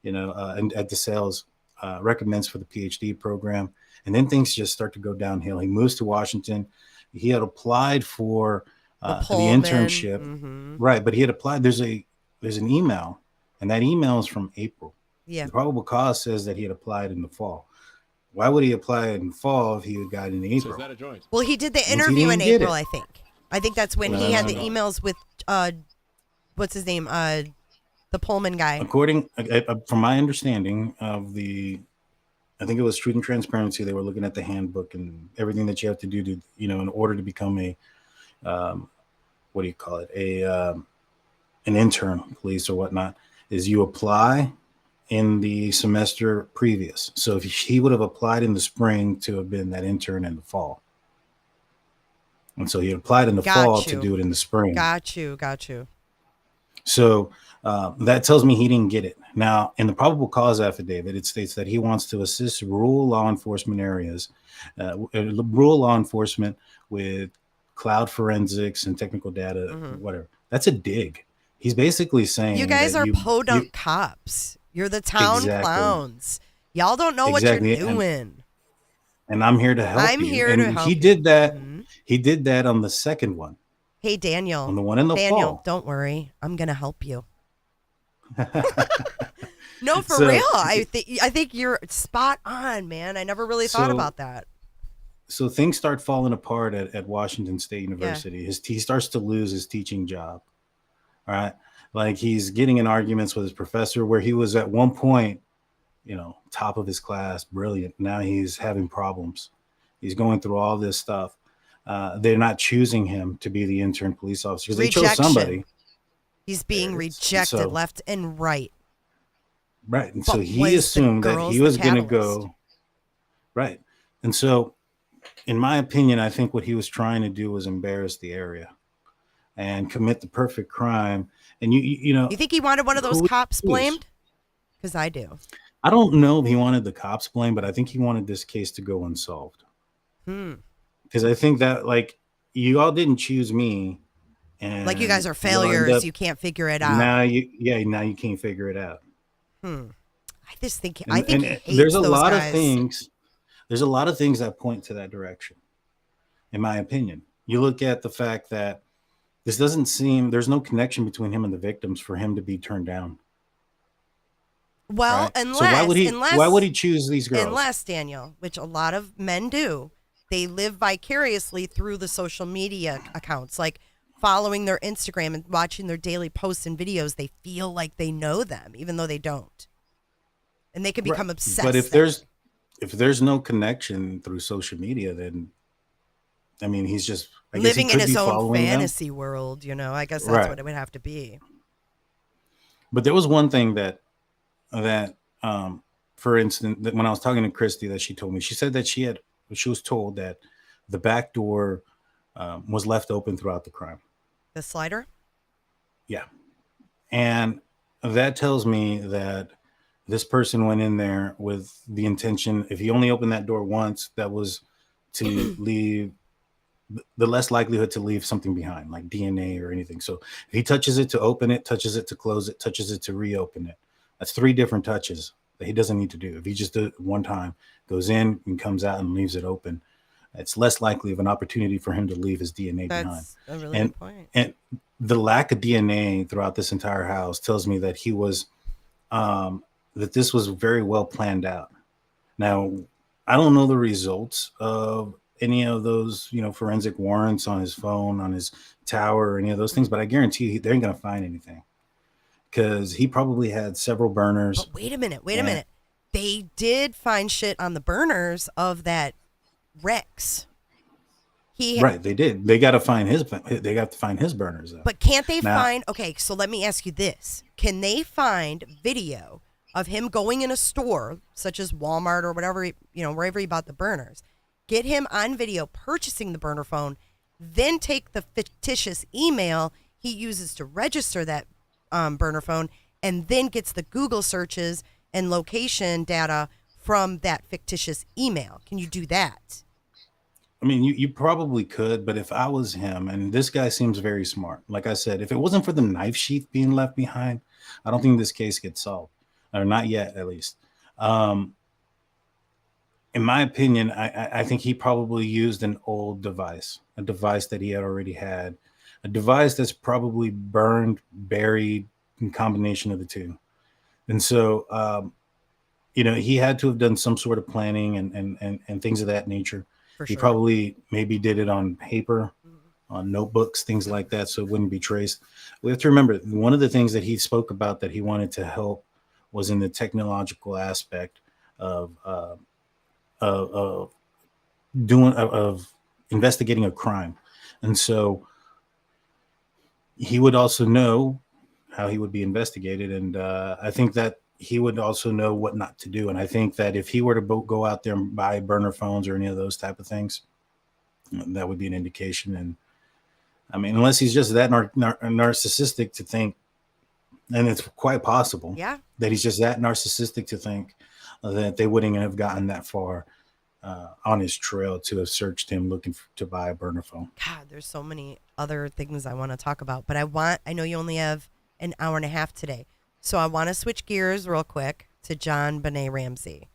and at DeSales recommends for the PhD program. And then things just start to go downhill. He moves to Washington. He had applied for the internship, right? But he had applied. There's an email, and that email is from April. Yeah. The probable cause says that he had applied in the fall. Why would he apply in the fall if he had got in April? So is that a joint? Well, he did the interview in April, I think. I think that's when he had the emails with what's his name? The Pullman guy. According, from my understanding of I think it was Truth and Transparency. They were looking at the handbook and everything that you have to do to, in order to become a, what do you call it? An intern, police or whatnot, is you apply in the semester previous. So if he would have applied in the spring to have been that intern in the fall. And so he applied in the fall to do it in the spring. Got you. So that tells me he didn't get it. Now, in the probable cause affidavit, it states that he wants to assist rural law enforcement areas, rural law enforcement with cloud forensics and technical data, whatever. That's a dig. He's basically saying, you guys are podunk cops. You're the town clowns. Y'all don't know what you're doing. And I'm here to help I'm here to help you. He did that. He did that on the second one. Hey, Daniel. On the one in the fall. Don't worry. I'm going to help you. No, for real. I think you're spot on, man. I never really thought about that. So things start falling apart at Washington State University. Yeah. He starts to lose his teaching job. All right. Like he's getting in arguments with his professor where he was at one point, top of his class, brilliant. Now he's having problems. He's going through all this stuff. They're not choosing him to be the intern police officer because they chose somebody. He's being rejected left and right. Right. And so he assumed that he was going to go. Right. And so, in my opinion, I think what he was trying to do was embarrass the area and commit the perfect crime. And you think he wanted one of those cops blamed? Because I do. I don't know if he wanted the cops blamed, but I think he wanted this case to go unsolved. Because I think that, you all didn't choose me. And you guys are failures. You can't figure it out. Now you can't figure it out. I just think, there's a lot of things. There's a lot of things that point to that direction, in my opinion. You look at the fact that this doesn't seem, there's no connection between him and the victims for him to be turned down. Well, right? unless, so why would he choose these girls? Unless, Daniel, which a lot of men do, they live vicariously through the social media accounts, like following their Instagram and watching their daily posts and videos. They feel like they know them, even though they don't. And they can become obsessed. But if there's no connection through social media, then he's just living in his own fantasy world. I guess that's what it would have to be. But there was one thing that for instance, that when I was talking to Christy, that she told me, she said that she was told that the back door was left open throughout the crime. The slider? Yeah. And that tells me that this person went in there with the intention, if he only opened that door once, that was to leave the less likelihood to leave something behind, like DNA or anything. So if he touches it to open it, touches it to close it, touches it to reopen it, that's 3 different touches that he doesn't need to do. If he just did it one time, goes in and comes out and leaves it open, it's less likely of an opportunity for him to leave his DNA behind. That's a really good point. And the lack of DNA throughout this entire house tells me that he was, that this was very well planned out. Now, I don't know the results of any of those, forensic warrants on his phone, on his tower, or any of those things, but I guarantee you they ain't going to find anything because he probably had several burners. But wait a minute. They did find shit on the burners of that Rex. Right, they did. They got to find his burners. Though. But can't they find? Okay, so let me ask you this: can they find video of him going in a store such as Walmart or whatever, wherever he bought the burners? Get him on video purchasing the burner phone, then take the fictitious email he uses to register that burner phone, and then gets the Google searches and location data from that fictitious email. Can you do that? You probably could, but if I was him, and this guy seems very smart, like I said, if it wasn't for the knife sheath being left behind, I don't think this case gets solved. or not yet, at least. In my opinion, I think he probably used an old device, a device that he had already had, a device that's probably burned, buried, in combination of the two. And so, he had to have done some sort of planning and things of that nature. For He sure. probably maybe did it on paper, on notebooks, things like that, so it wouldn't be traced. We have to remember one of the things that he spoke about that he wanted to help was in the technological aspect of of of investigating a crime, and so he would also know how he would be investigated, and I think that he would also know what not to do. And I think that if he were to go out there and buy burner phones or any of those type of things, that would be an indication. And I mean, unless he's just that narcissistic to think, and it's quite possible, that he's just that narcissistic to think that they wouldn't have gotten that far on his trail to have searched him looking to buy a burner phone. God, there's so many other things I want to talk about, but I know you only have an hour and a half today, so I want to switch gears real quick to Jon Benet Ramsey.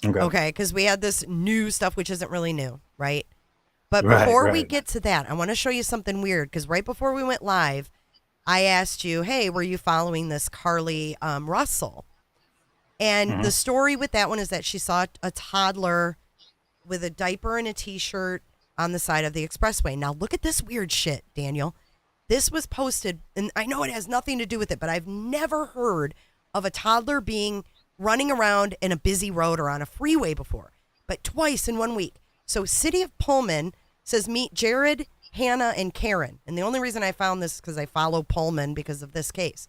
Okay, because we had this new stuff, which isn't really new, right? But before we get to that, I want to show you something weird, because right before we went live, I asked you, hey, were you following this Carly Russell? And the story with that one is that she saw a toddler with a diaper and a T-shirt on the side of the expressway. Now, look at this weird shit, Daniel. This was posted, and I know it has nothing to do with it, but I've never heard of a toddler being running around in a busy road or on a freeway before, but twice in 1 week. So City of Pullman says, meet Jared, Hannah, and Karen. And the only reason I found this is because I follow Pullman because of this case.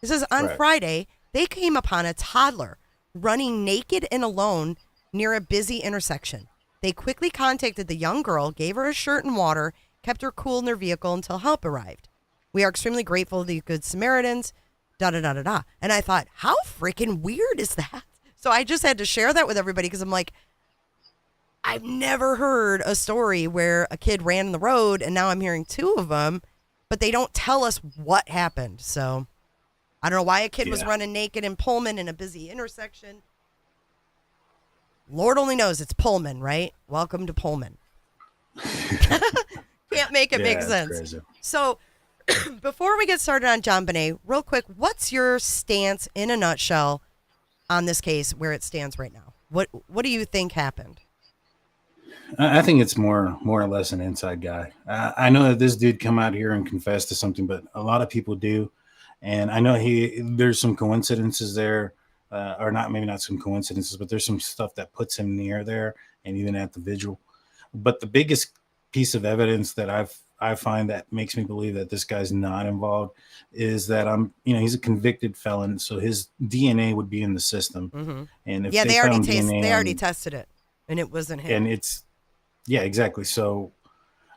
It says, on Friday, they came upon a toddler running naked and alone near a busy intersection. They quickly contacted the young girl, gave her a shirt and water, kept her cool in their vehicle until help arrived. We are extremely grateful to the Good Samaritans, da-da-da-da-da. And I thought, how freaking weird is that? So I just had to share that with everybody because I'm like, I've never heard a story where a kid ran in the road, and now I'm hearing two of them, but they don't tell us what happened. So I don't know why a kid was running naked in Pullman in a busy intersection. Lord only knows. It's Pullman, right? Welcome to Pullman. Can't make it make sense. Crazy. So before we get started on Jon Benet, real quick, what's your stance in a nutshell on this case where it stands right now? What do you think happened? I think it's more or less an inside guy. I know that this dude come out here and confess to something, but a lot of people do. And I know there's some coincidences there, or not, maybe not some coincidences, but there's some stuff that puts him near there and even at the vigil. But the biggest piece of evidence that I find that makes me believe that this guy's not involved is that he's a convicted felon, so his DNA would be in the system. Mm-hmm. And if they already tested it, and it wasn't him. And exactly. So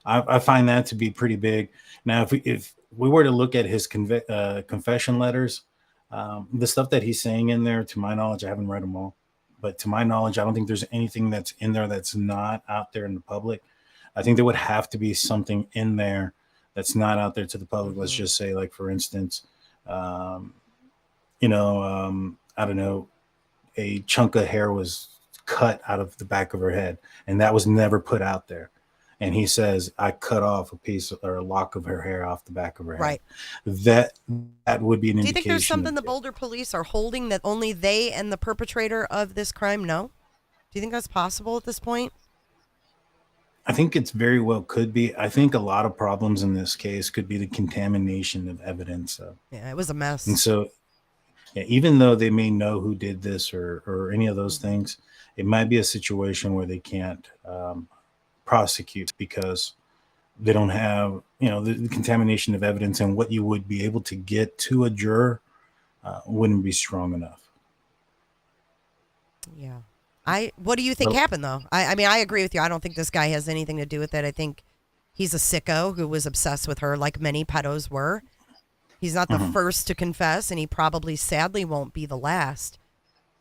I find that to be pretty big. Now, if we were to look at his confession letters, the stuff that he's saying in there, to my knowledge, I haven't read them all, but to my knowledge, I don't think there's anything that's in there that's not out there in the public. I think there would have to be something in there that's not out there to the public. Let's just say, like, for instance, I don't know, a chunk of hair was cut out of the back of her head, and that was never put out there. And he says, I cut off a piece or a lock of her hair off the back of her head. Right. That would be an indication. Do you think there's something the Boulder police are holding that only they and the perpetrator of this crime know? Do you think that's possible at this point? I think it's very well could be. I think a lot of problems in this case could be the contamination of evidence. Yeah, it was a mess. And so, even though they may know who did this or any of those things, it might be a situation where they can't prosecute because they don't have, the contamination of evidence, and what you would be able to get to a juror wouldn't be strong enough. Yeah. What do you think happened, though? I mean, I agree with you. I don't think this guy has anything to do with it. I think he's a sicko who was obsessed with her, like many pedos were. He's not the first to confess, and he probably, sadly, won't be the last.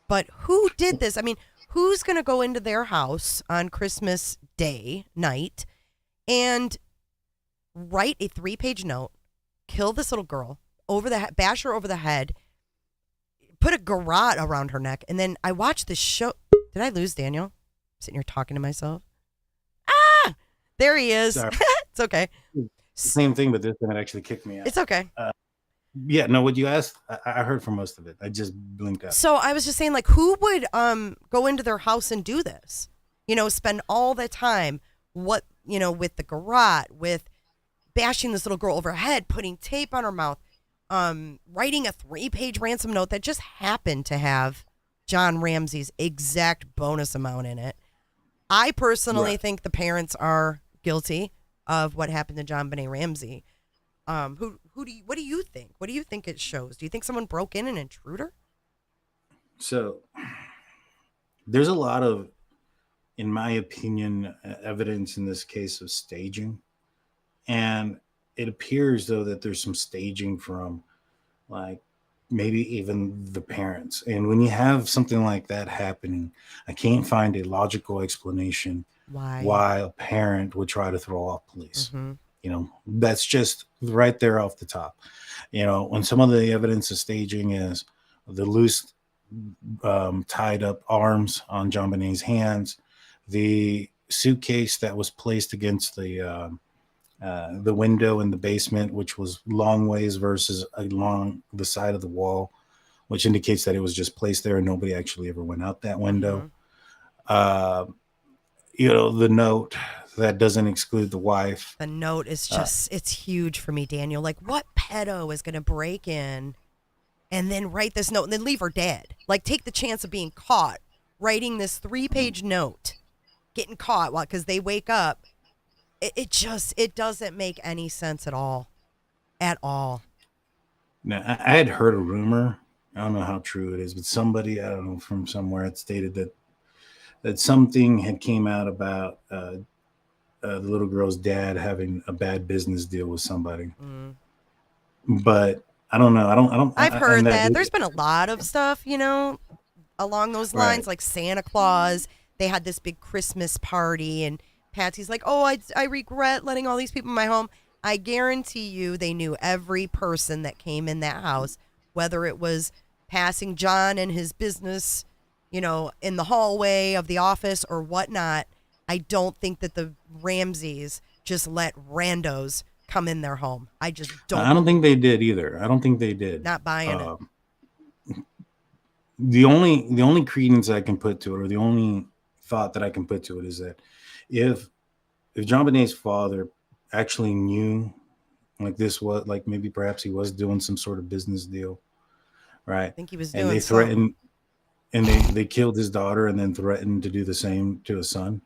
But who did this? I mean, who's going to go into their house on Christmas Day night and write a 3-page note, kill this little girl, bash her over the head, put a garrote around her neck. And then I watched the show. Did I lose Daniel? I'm sitting here talking to myself. Ah, there he is. It's okay. Same thing, but this time it actually kicked me out. It's okay. Yeah, no, what you asked, I heard for most of it. I just blinked out. So I was just saying, like, who would go into their house and do this? You know, spend all the time, with the garrote, with bashing this little girl over her head, putting tape on her mouth, writing a 3-page ransom note that just happened to have Jon Ramsey's exact bonus amount in it. I personally think the parents are guilty of what happened to Jon Benet Ramsey. What do you think? What do you think it shows? Do you think someone broke in an intruder? So there's a lot of, in my opinion, evidence in this case of staging. And it appears, though, that there's some staging from, like, maybe even the parents. And when you have something like that happening, I can't find a logical explanation why a parent would try to throw off police. Mm-hmm. That's just right there off the top. When some of the evidence of staging is the loose, tied up arms on Jon Benet's hands, the suitcase that was placed against the window in the basement, which was long ways versus along the side of the wall, which indicates that it was just placed there and nobody actually ever went out that window. Mm-hmm. The note that doesn't exclude the wife. The note is just, it's huge for me, Daniel. Like, what pedo is going to break in and then write this note and then leave her dead? Like, take the chance of being caught writing this 3-page note, getting caught because they wake up. It doesn't make any sense at all. At all. Now, I had heard a rumor. I don't know how true it is, but somebody, I don't know, from somewhere had stated that something had came out about the little girl's dad having a bad business deal with somebody. Mm. But I don't know. I've heard that. There's been a lot of stuff, along those lines, like Santa Claus. They had this big Christmas party, and Patsy's like, oh, I regret letting all these people in my home. I guarantee you they knew every person that came in that house, whether it was passing John and his business, in the hallway of the office or whatnot. I don't think that the Ramseys just let randos come in their home. I just don't. I don't think they did either. I don't think they did. Not buying it. The only credence I can put to it, or the only thought that I can put to it, is that if Jon Benet's father actually knew, like, this was, like, maybe perhaps he was doing some sort of business deal, right? I think he was doing. And they threatened, and they killed his daughter, and then threatened to do the same to his son.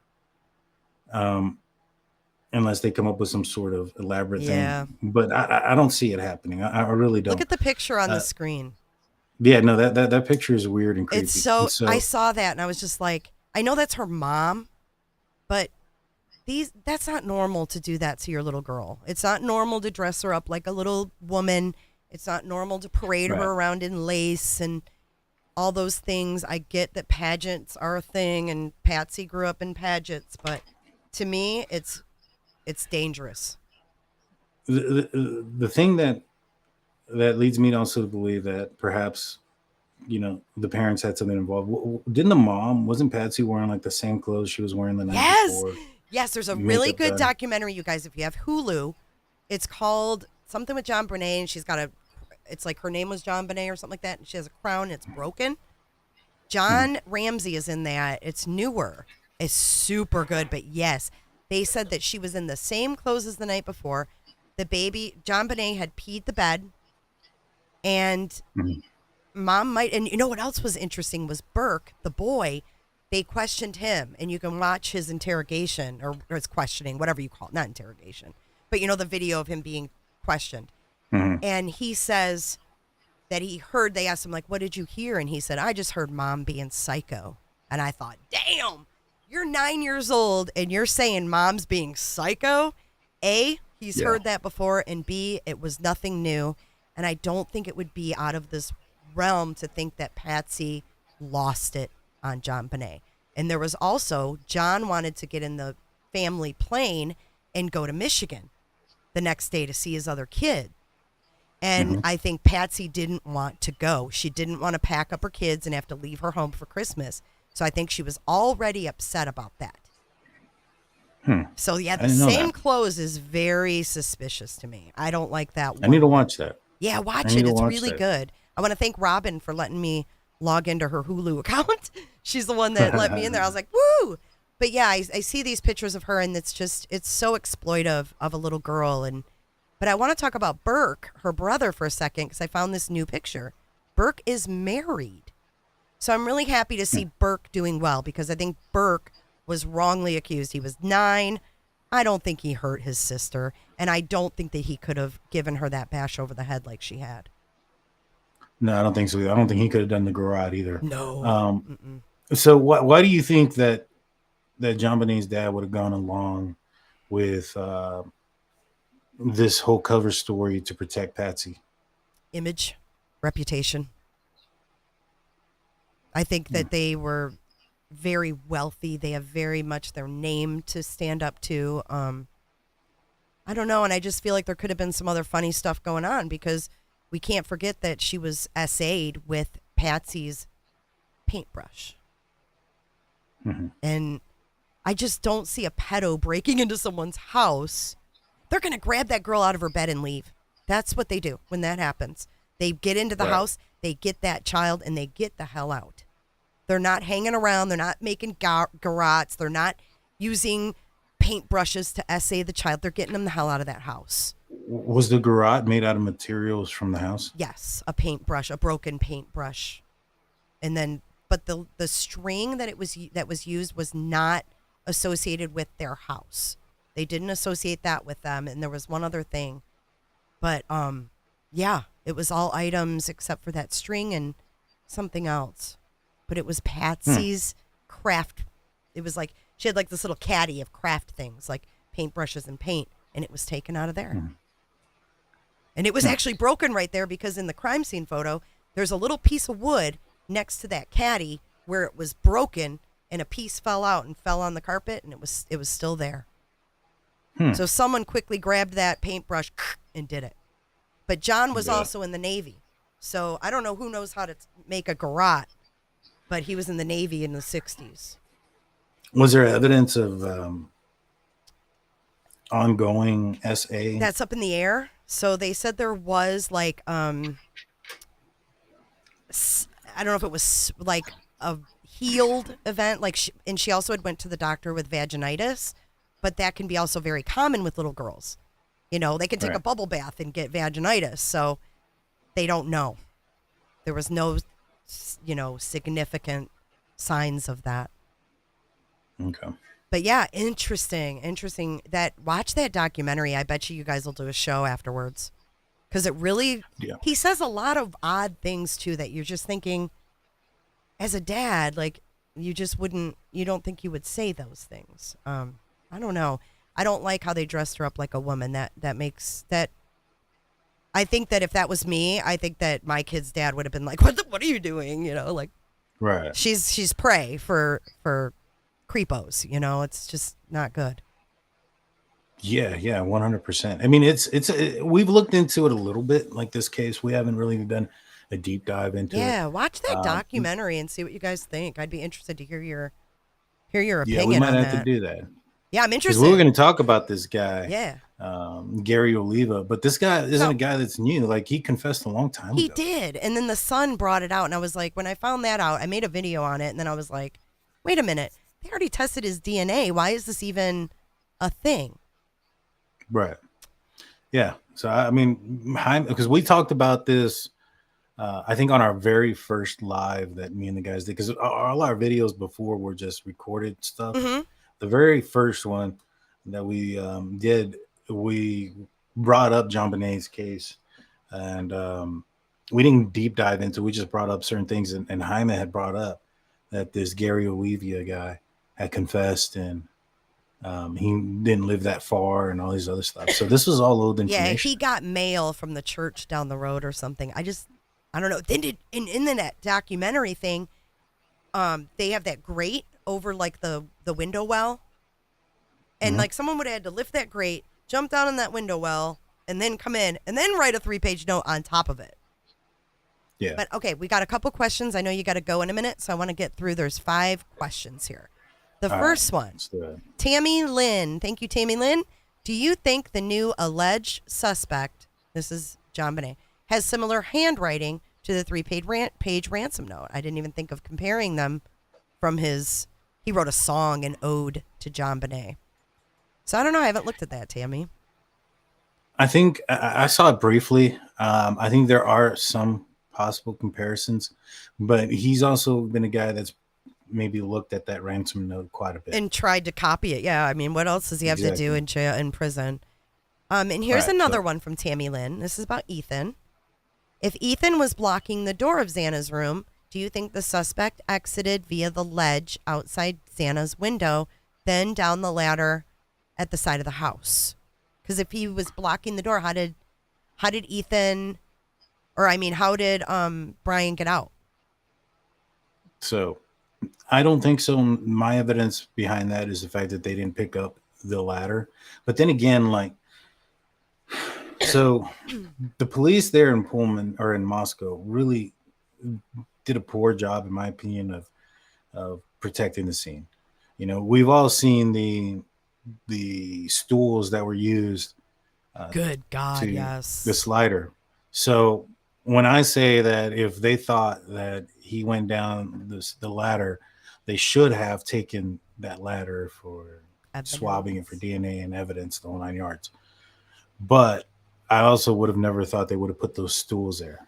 Unless they come up with some sort of elaborate thing. But I don't see it happening. I really don't. Look at the picture on the screen. Yeah, no, that picture is weird and creepy. It's so I saw that and I was just like, I know that's her mom, but that's not normal to do that to your little girl. It's not normal to dress her up like a little woman. It's not normal to parade her around in lace and all those things. I get that pageants are a thing and Patsy grew up in pageants, but to me, it's dangerous. The thing that leads me to also believe that perhaps, the parents had something involved. Wasn't Patsy wearing like the same clothes she was wearing the night before? Yes, there's a really good documentary, you guys, if you have Hulu. It's called something with Jon Benet, and it's like her name was Jon Benet or something like that, and she has a crown, and it's broken. Jon Ramsey is in that. It's newer. It's super good, but yes, they said that she was in the same clothes as the night before. The baby, Jon Benet, had peed the bed, and mom and you know what else was interesting was Burke, the boy. They questioned him, and you can watch his interrogation or his questioning, whatever you call it, not interrogation, but the video of him being questioned. Mm-hmm. And he says that they asked him, like, what did you hear? And he said, I just heard mom being psycho. And I thought, damn, you're 9 years old and you're saying mom's being psycho? A, he's heard that before, and B, it was nothing new. And I don't think it would be out of this realm to think that Patsy lost it on Jon Benet. And there was also, John wanted to get in the family plane and go to Michigan the next day to see his other kid. And I think Patsy didn't want to go. She didn't want to pack up her kids and have to leave her home for Christmas. So I think she was already upset about that. So, yeah, the same clothes is very suspicious to me. I don't like that one. I need to watch that. Yeah, watch it. It's really good. I want to thank Robin for letting me log into her Hulu account. She's the one that let me in there. I was like, woo! But yeah, I see these pictures of her, and it's so exploitive of a little girl. But I want to talk about Burke, her brother, for a second, because I found this new picture. Burke is married. So I'm really happy to see Burke doing well, because I think Burke was wrongly accused. He was 9. I don't think he hurt his sister, and I don't think that he could have given her that bash over the head like she had. No, I don't think so. I don't think he could have done the garrote either. No. So why do you think that Jon Benet's dad would have gone along with this whole cover story to protect Patsy? Image, reputation. I think that they were very wealthy. They have very much their name to stand up to. I don't know, and I just feel like there could have been some other funny stuff going on, because we can't forget that she was SA'd with Patsy's paintbrush. And I just don't see a pedo breaking into someone's house. They're going to grab that girl out of her bed and leave. That's what they do when that happens. They get into the house, they get that child, and they get the hell out. They're not hanging around. They're not making garrotes. They're not using paintbrushes to essay the child. They're getting them the hell out of that house. Was the garrote made out of materials from the house? Yes, a paintbrush, a broken paintbrush. And then, but the string that was used was not associated with their house. They didn't associate that with them. And there was one other thing. But, yeah, it was all items except for that string and something else. But it was Patsy's craft. It was like, she had like this little caddy of craft things, like paintbrushes and paint, and it was taken out of there. And it was actually broken right there, because in the crime scene photo, there's a little piece of wood next to that caddy where it was broken, and a piece fell out and fell on the carpet, and it was still there. So someone quickly grabbed that paintbrush and did it. But John was also in the Navy, so I don't know who knows how to make a garrote, but he was in the Navy in the 60s. Was there evidence of ongoing SA? That's up in the air. So they said there was like, I don't know if it was like a healed event, like and she also had went to the doctor with vaginitis, but that can be also very common with little girls. You know, they can take a bubble bath and get vaginitis, so they don't know. There was no, significant signs of that. Okay. But yeah, interesting. Watch that documentary. I bet you guys will do a show afterwards, because it really, he says a lot of odd things too that you're just thinking, as a dad, like you don't think you would say those things. I don't know. I don't like how they dressed her up like a woman. That makes that. I think that if that was me, I think that my kid's dad would have been like, "What are you doing?" Like, right? She's prey for creepos. It's just not good. Yeah, 100%. I mean, it's we've looked into it a little bit, like this case. We haven't really done a deep dive into it. Yeah, watch that documentary and see what you guys think. I'd be interested to hear your opinion on that. Yeah, we might have to do that. Yeah, I'm interested. We were going to talk about this guy. Yeah. Gary Oliva, but this guy isn't a guy that's new. Like, he confessed a long time ago. He did, and then the son brought it out, and I was like, when I found that out, I made a video on it, and then I was like, wait a minute, they already tested his DNA. Why is this even a thing? Right. Yeah. So I mean, because we talked about this, I think on our very first live that me and the guys did, because all our videos before were just recorded stuff. Mm-hmm. The very first one that we did, we brought up Jon Benet's case, and we didn't deep dive into it. We just brought up certain things, and Jaime had brought up that this Gary Oliva guy had confessed, and he didn't live that far and all these other stuff. So this was all old information. Yeah, he got mail from the church down the road or something. I don't know. Then in that documentary thing, they have that grate over like the window well. And like someone would have had to lift that grate, jump down in that window well, and then come in and then write a 3-page note on top of it. Yeah. But okay, we got a couple questions. I know you got to go in a minute, so I want to get through. There's 5 questions here. The first one, Tammy Lynn. Thank you, Tammy Lynn. Do you think the new alleged suspect, this is Jon Benet, has similar handwriting to the 3-page ransom note? I didn't even think of comparing them from he wrote a song, an ode to Jon Benet. So I don't know. I haven't looked at that, Tammy. I think I saw it briefly. I think there are some possible comparisons, but he's also been a guy that's maybe looked at that ransom note quite a bit and tried to copy it. Yeah, I mean, what else does he have to do in jail, in prison? And here's another one from Tammy Lynn. This is about Ethan. If Ethan was blocking the door of Xana's room, do you think the suspect exited via the ledge outside Xana's window, then down the ladder at the side of the house? Because if he was blocking the door, how did Ethan, or I mean, how did Brian get out? So I don't think so. My evidence behind that is the fact that they didn't pick up the ladder. But then again, like, so the police there in Pullman or in Moscow really did a poor job, in my opinion, of protecting the scene. You know, we've all seen the stools that were used. Good God, yes. The slider. So when I say that if they thought that he went down the ladder, they should have taken that ladder for swabbing it for DNA and evidence, the whole 9 yards. But I also would have never thought they would have put those stools there.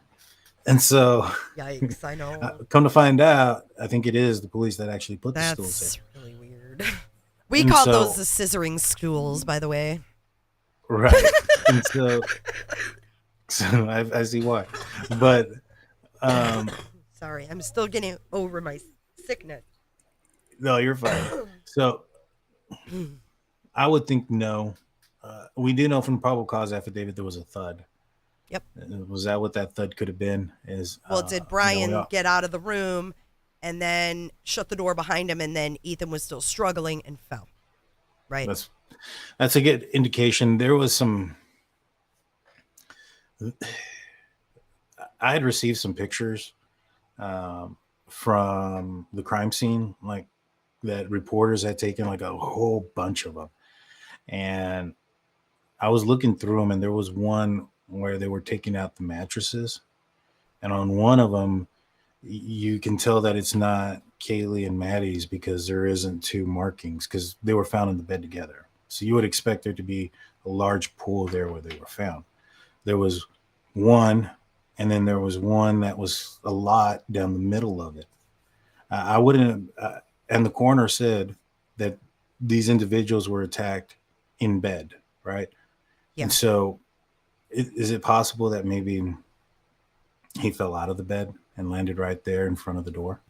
And so, yikes, I know. Come to find out, I think it is the police that actually put the stools there. That's really weird. We called those the scissoring stools, by the way. Right. And so I see why. But sorry, I'm still getting over my sickness. No, you're fine. So I would think no. We do know from the probable cause affidavit there was a thud. Yep. Was that what that thud could have been? Did Brian get out of the room and then shut the door behind him, and then Ethan was still struggling and fell? Right. That's a good indication. There was some. I had received some pictures from the crime scene, like that reporters had taken, like a whole bunch of them, and I was looking through them, and there was one where they were taking out the mattresses, and on one of them, you can tell that it's not Kaylee and Maddie's because there isn't 2 markings, because they were found in the bed together. So you would expect there to be a large pool there where they were found. There was one, and then there was one that was a lot down the middle of it. I wouldn't, and the coroner said that these individuals were attacked in bed, right? Yeah. And so is it possible that maybe he fell out of the bed and landed right there in front of the door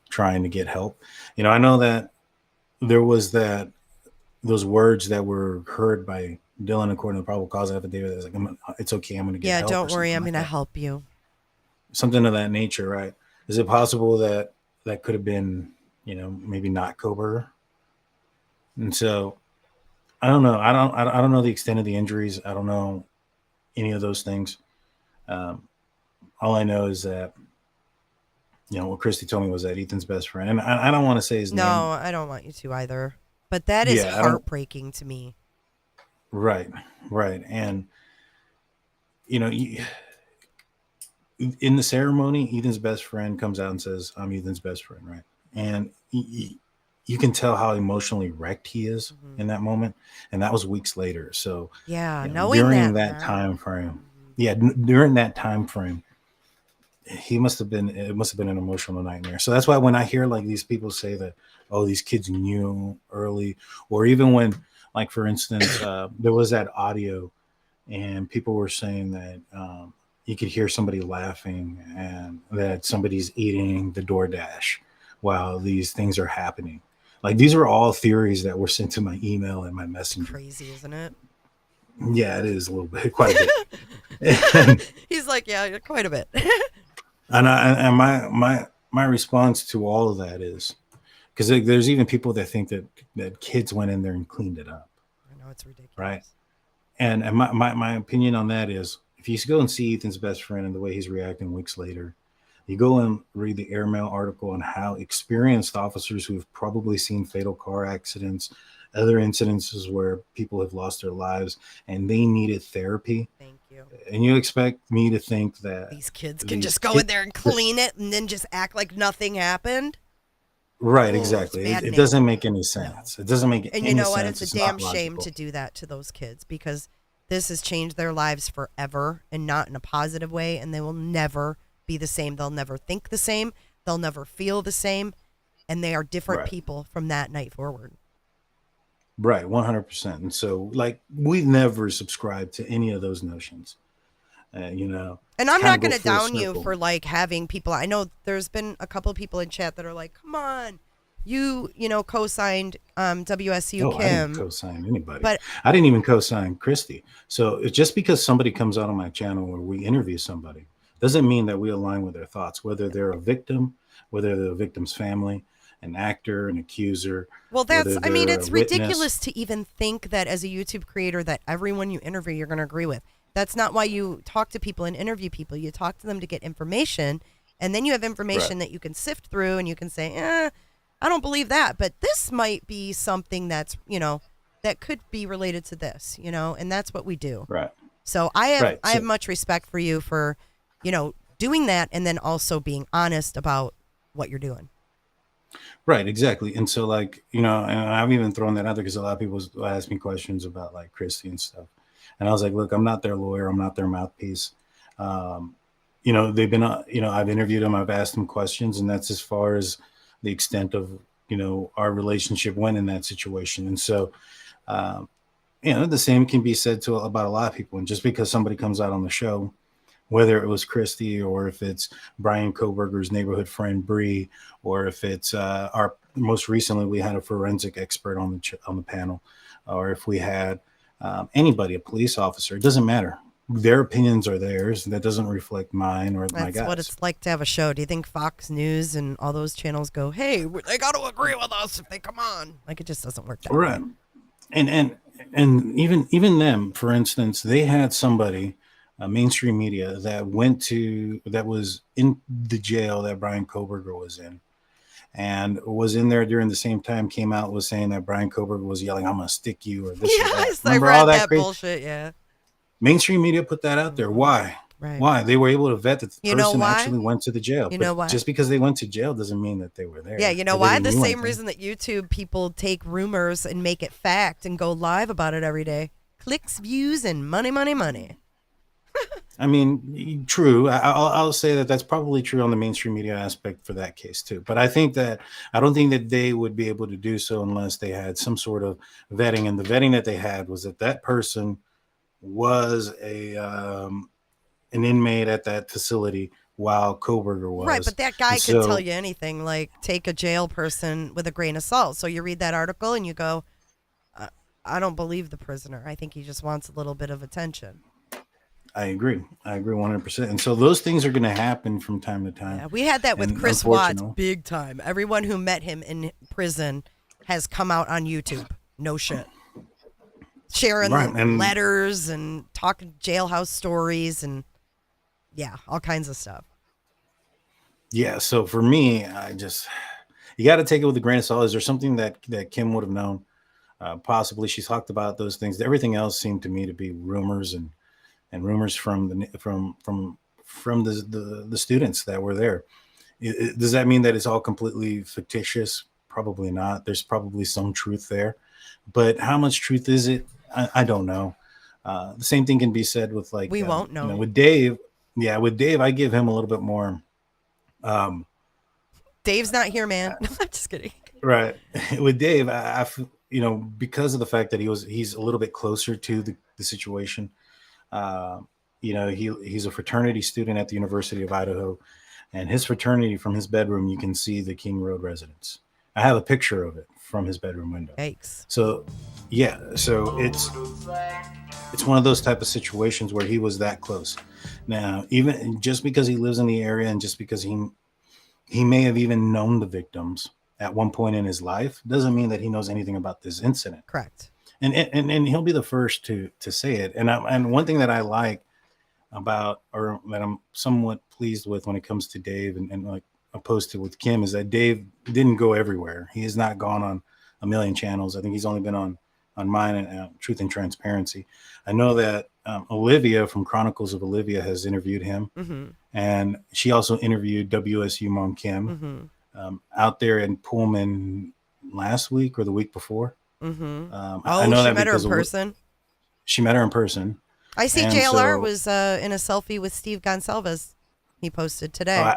trying to get help? You know, I know that there was those words that were heard by Dylan according to the probable cause affidavit. It's like, it's okay, I'm going to get help. Yeah, don't worry, I'm going to help you. Something of that nature, right? Is it possible that could have been, you know, maybe not Koberger? And so I don't know. I don't know the extent of the injuries. I don't know any of those things. All I know is that, you know, what Christy told me was that Ethan's best friend, and I don't want to say his name. No, I don't want you to either. But that is heartbreaking to me. Right. And, you know, in the ceremony, Ethan's best friend comes out and says, I'm Ethan's best friend, right? And you can tell how emotionally wrecked he is in that moment. And that was weeks later. So, yeah, you know, during that time frame, during that time frame, it must have been an emotional nightmare. So that's why when I hear like these people say that, oh, these kids knew early, or even when, like, for instance, there was that audio and people were saying that you could hear somebody laughing and that somebody's eating the DoorDash while these things are happening. Like, these are all theories that were sent to my email and my messenger. Crazy, isn't it? Yeah, it is a little bit, quite a bit. He's like, yeah, quite a bit. And my response to all of that is, because there's even people that think that kids went in there and cleaned it up. I know, it's ridiculous. Right? And my opinion on that is, if you go and see Ethan's best friend and the way he's reacting weeks later, you go and read the airmail article on how experienced officers who've probably seen fatal car accidents, other incidences where people have lost their lives and they needed therapy. Thank you. And you expect me to think that these kids can just go in there and clean it and then just act like nothing happened? Right, exactly. It doesn't make any sense. No. It doesn't make any sense. And you know what? It's a damn shame to do that to those kids, because this has changed their lives forever, and not in a positive way, and they will never be the same. They'll never think the same. They'll never feel the same, and they are different people from that night forward. Right, 100%. And so, like, we've never subscribed to any of those notions, you know. And I'm not going to down you for, like, having people. I know there's been a couple of people in chat that are like, come on, you know, co-signed W.S.C. Kim. I didn't co-sign anybody. But I didn't even co-sign Christy. So it's just because somebody comes out on my channel or we interview somebody doesn't mean that we align with their thoughts, whether they're a victim, whether they're the victim's family, an actor, an accuser. Well, I mean, it's ridiculous to even think that as a YouTube creator that everyone you interview you're going to agree with. That's not why you talk to people and interview people. You talk to them to get information, and then you have information that you can sift through, and you can say, I don't believe that, but this might be something that's, you know, that could be related to this, you know, and that's what we do. Right. So I have much respect for you for, you know, doing that, and then also being honest about what you're doing. Right, exactly. And so, like, you know, and I've even thrown that out there because a lot of people ask me questions about, like, Christy and stuff. And I was like, look, I'm not their lawyer. I'm not their mouthpiece. You know, they've been, you know, I've interviewed them. I've asked them questions. And that's as far as the extent of, you know, our relationship went in that situation. And so, you know, the same can be said about a lot of people. And just because somebody comes out on the show, whether it was Christy or if it's Brian Koberger's neighborhood friend, Bree, or if it's our most recently, we had a forensic expert on the panel, or if we had anybody, a police officer, it doesn't matter. Their opinions are theirs. That doesn't reflect mine or my guys. That's what it's like to have a show. Do you think Fox News and all those channels go, hey, they got to agree with us if they come on? Like, it just doesn't work that way. Right. And even them, for instance, they had somebody, mainstream media, that was in the jail that Brian Koberger was in, and was in there during the same time, came out, was saying that Brian Koberger was yelling, I'm going to stick you, or this. Yes, I read all that bullshit, yeah. Mainstream media put that out there. Why? Right. Why? They were able to vet that the person actually went to the jail. You know why? Just because they went to jail doesn't mean that they were there. Yeah, you know why? The same reason that YouTube people take rumors and make it fact and go live about it every day. Clicks, views, and money, money, money. I mean, true. I'll say that that's probably true on the mainstream media aspect for that case too. But I don't think that they would be able to do so unless they had some sort of vetting. And the vetting that they had was that person was an inmate at that facility while Koberger was. Right, but that guy could tell you anything. Like, take a jail person with a grain of salt. So you read that article and you go, I don't believe the prisoner. I think he just wants a little bit of attention. I agree 100%. And so those things are going to happen from time to time. Yeah, we had that with Chris Watts, big time. Everyone who met him in prison has come out on YouTube. No shit. Sharing letters and talking jailhouse stories and, yeah, all kinds of stuff. Yeah, so for me, you got to take it with a grain of salt. Is there something that Kim would have known? Possibly. She's talked about those things. Everything else seemed to me to be rumors and rumors from the students that were there. Does that mean that it's all completely fictitious? Probably not. There's probably some truth there, but how much truth is it? I don't know. The same thing can be said with, like, we won't know. You know, with Dave. Yeah, with Dave, I give him a little bit more. Dave's not here, man. I'm just kidding. Right. With Dave, you know, because of the fact that he's a little bit closer to the situation. You know, he's a fraternity student at the University of Idaho, and his fraternity, from his bedroom, you can see the King Road residence. I have a picture of it from his bedroom window. Yikes. So, yeah, so it's one of those type of situations where he was that close. Now, even just because he lives in the area and just because he may have even known the victims at one point in his life, doesn't mean that he knows anything about this incident. Correct. and he'll be the first to say it. And one thing that I like about, or that I'm somewhat pleased with when it comes to Dave, and like opposed to with Kim, is that Dave didn't go everywhere. He has not gone on a million channels. I think he's only been on mine and Truth and Transparency. I know that Olivia from Chronicles of Olivia has interviewed him, Mm-hmm. and she also interviewed WSU mom Kim out there in Pullman last week or the week before. Mm-hmm. I know she that met her in because person. She met her in person. I see And JLR so, was in a selfie with Steve Gonsalves. He posted oh, today.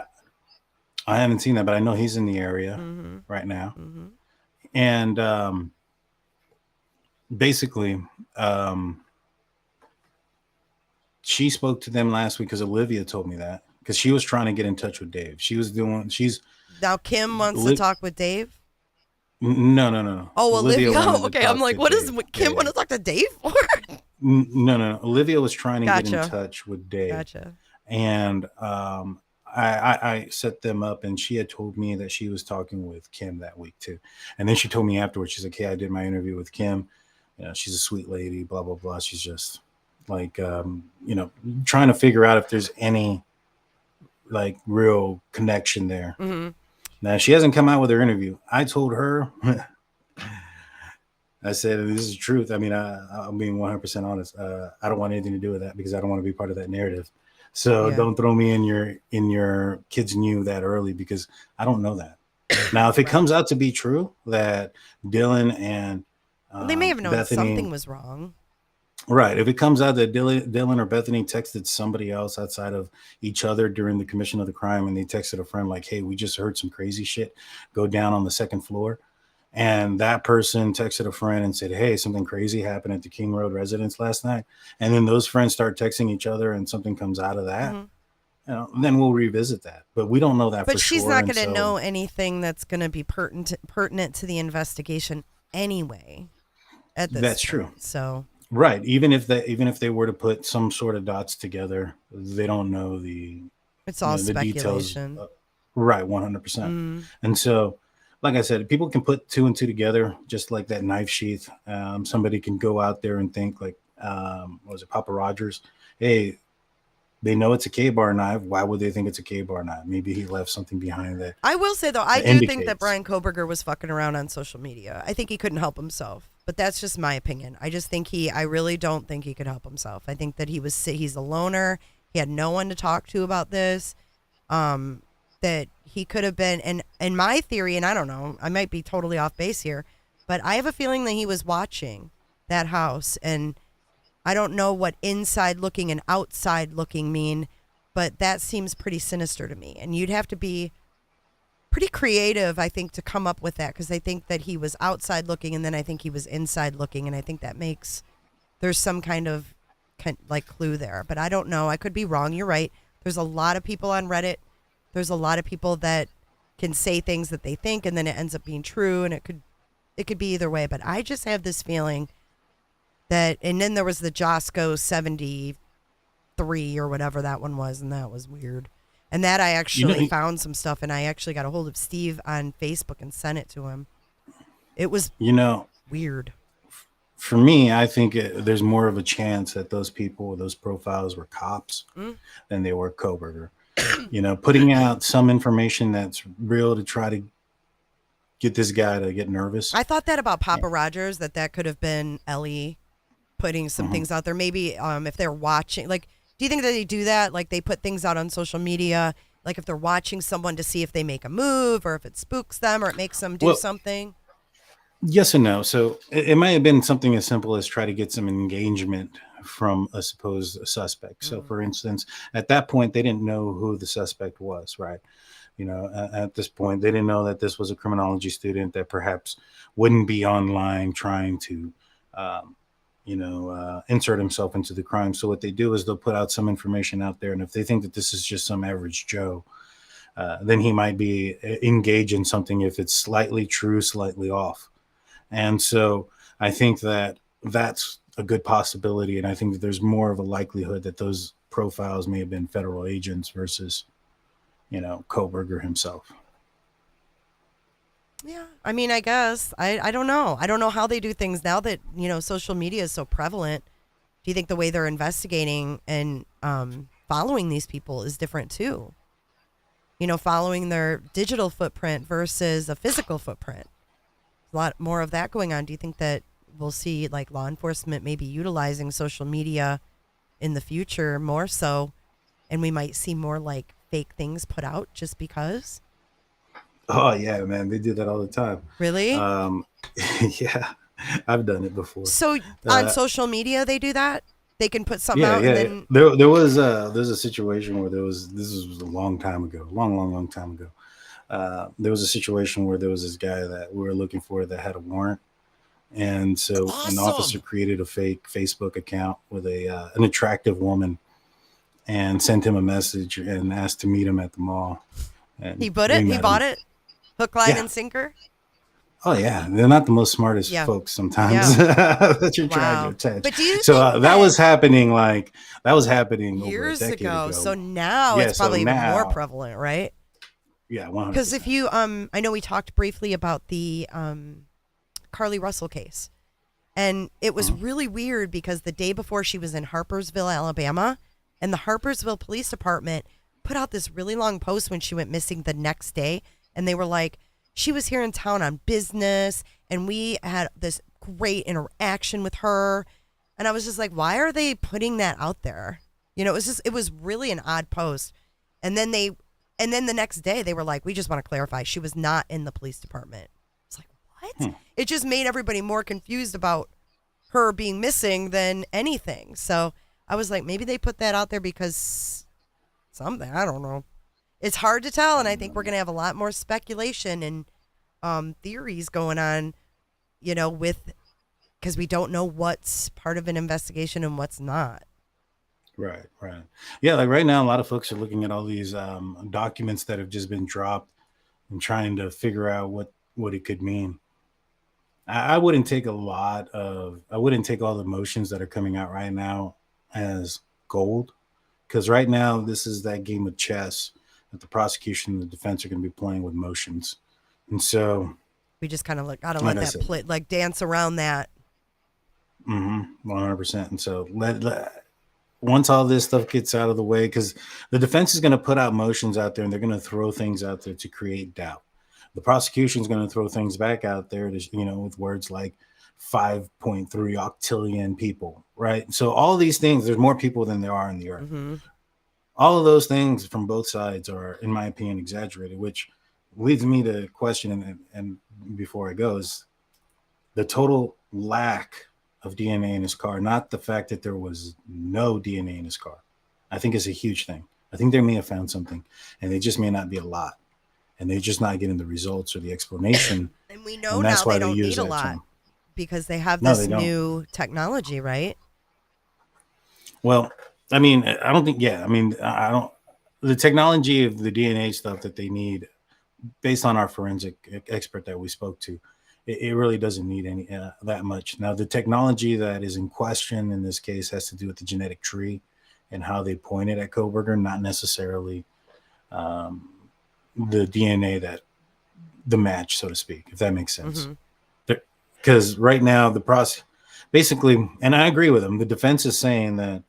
I haven't seen that, but I know he's in the area Mm-hmm. right now. Mm-hmm. And basically, she spoke to them last week because Olivia told me that, because she was trying to get in touch with Dave. Now Kim wants to talk with Dave. No. Oh, Olivia. Wanted Okay, to I'm like, what Dave. is Kim want to talk to Dave for? No. Olivia was trying to Gotcha. get in touch with Dave. Gotcha. And I set them up, and she had told me that she was talking with Kim that week too. And then she told me afterwards, she's like, "Hey, I did my interview with Kim. You know, she's a sweet lady, blah, blah, blah. She's just like, trying to figure out if there's any like real connection there." Mm-hmm. Now, she hasn't come out with her interview. I told her, I said, this is the truth. I mean, I'm being 100% honest. I don't want anything to do with that, because I don't want to be part of that narrative. So don't throw me in your kids knew that early, because I don't know that. Now, if it comes out to be true that Dylan and they may have known Bethany, something was wrong. Right. If it comes out that Dylan or Bethany texted somebody else outside of each other during the commission of the crime, and they texted a friend like, "Hey, we just heard some crazy shit go down on the second floor," and that person texted a friend and said, "Hey, something crazy happened at the King Road residence last night," and then those friends start texting each other, and something comes out of that, then we'll revisit that. But we don't know that for sure. But she's not going to know anything that's going to be pertinent to the investigation anyway. At this That's point. true. So right, even if they were to put some sort of dots together, they don't know it's all the speculation. Details. Right, 100%. And so, like I said, people can put two and two together, just like that knife sheath. Somebody can go out there and think like, what was it, Papa Rogers? Hey, they know it's a K-bar knife. Why would they think it's a K-bar knife? Maybe he left something behind that. I will say, though, I do think that Brian Koberger was fucking around on social media. I think he couldn't help himself, but that's just my opinion. I really don't think he could help himself. I think that he's a loner. He had no one to talk to about this. That he could have been, and in my theory, and I don't know, I might be totally off base here, but I have a feeling that he was watching that house, and I don't know what inside looking and outside looking mean, but that seems pretty sinister to me. And you'd have to be pretty creative, I think, to come up with that, because I think that he was outside looking, and then I think he was inside looking, and I think that there's some kind of like clue there. But I don't know. I could be wrong. You're right. There's a lot of people on Reddit. There's a lot of people that can say things that they think, and then it ends up being true, and it could be either way. But I just have this feeling that, and then there was the Josco 73 or whatever that one was, and that was weird. And that I actually found some stuff, and I actually got a hold of Steve on Facebook and sent it to him. It was weird. For me, I think there's more of a chance that those people, those profiles, were cops than they were Koberger. Putting out some information that's real to try to get this guy to get nervous. I thought that about Papa Rogers, that could have been Ellie putting some things out there. Maybe if they're watching, like, do you think that they do that? Like, they put things out on social media, like if they're watching someone to see if they make a move or if it spooks them or it makes them do something? Yes and no. So it might have been something as simple as try to get some engagement from a supposed suspect. So, for instance, at that point, they didn't know who the suspect was, right? At this point, they didn't know that this was a criminology student that perhaps wouldn't be online trying to, insert himself into the crime. So what they do is they'll put out some information out there. And if they think that this is just some average Joe, then he might be engaged in something if it's slightly true, slightly off. And so I think that that's a good possibility. And I think that there's more of a likelihood that those profiles may have been federal agents versus, Koberger himself. Yeah, I mean, I guess I don't know. I don't know how they do things now that social media is so prevalent. Do you think the way they're investigating and following these people is different too? Following their digital footprint versus a physical footprint. A lot more of that going on. Do you think that we'll see like law enforcement maybe utilizing social media in the future more so, and we might see more like fake things put out just because? Oh yeah, man, they do that all the time. Really? Um, yeah, I've done it before. So on Uh, social media they do that? They can put something yeah, out and yeah. then There's a situation where this was a long time ago, long time ago. There was a situation where there was this guy that we were looking for that had a warrant, and so an officer awesome. created a fake Facebook account with a an attractive woman and sent him a message and asked to meet him at the mall. He And put we it, he met him. bought it, hook, line, Yeah. and sinker. Oh yeah, they're not the most smartest Yeah. folks sometimes Yeah. that you're trying to Wow. attach. But do you So think that that was happening that was happening over a years decade ago? So ago. now Yeah. it's So probably even more now, prevalent, right? yeah, one hundred Because if percent. you, I know we talked briefly about the Carly Russell case, and it was really weird because the day before she was in Harpersville, Alabama, and the Harpersville Police Department put out this really long post when she went missing the next day, and they were like, she was here in town on business, and we had this great interaction with her, and I was just like, why are they putting that out there? It was really an odd post, and then the next day they were like, we just want to clarify she was not in the police department. It's like, what? It just made everybody more confused about her being missing than anything. So I was like, maybe they put that out there because something, I don't know. It's hard to tell, and I think we're going to have a lot more speculation and theories going on, with because we don't know what's part of an investigation and what's not. Right, right. Yeah, like right now, a lot of folks are looking at all these documents that have just been dropped and trying to figure out what it could mean. I wouldn't take I wouldn't take all the motions that are coming out right now as gold, because right now this is that game of chess that the prosecution and the defense are going to be playing with motions, and so We just kind of gotta like let I that said, play, like dance around that. 100%. And so once all this stuff gets out of the way, because the defense is going to put out motions out there and they're going to throw things out there to create doubt. The prosecution is going to throw things back out there to, with words like 5.3 octillion people, right? So all these things, there's more people than there are in the earth. Mm-hmm. All of those things from both sides are, in my opinion, exaggerated, which leads me to question, and before I go, is the total lack of DNA in his car, not the fact that there was no DNA in his car. I think is a huge thing. I think they may have found something, and they just may not be a lot, and they're just not getting the results or the explanation, And we know and now that's they why they don't use need a that lot term. because they have No, this they don't. new technology, right? Well, I mean, I don't think. Yeah, I mean, I don't. The technology of the DNA stuff that they need, based on our forensic expert that we spoke to, it really doesn't need any that much. Now, the technology that is in question in this case has to do with the genetic tree and how they pointed at Koberger, not necessarily um, the DNA that the match, so to speak, if that makes sense. Mm-hmm. Because right now, the process basically, and I agree with them, the defense is saying that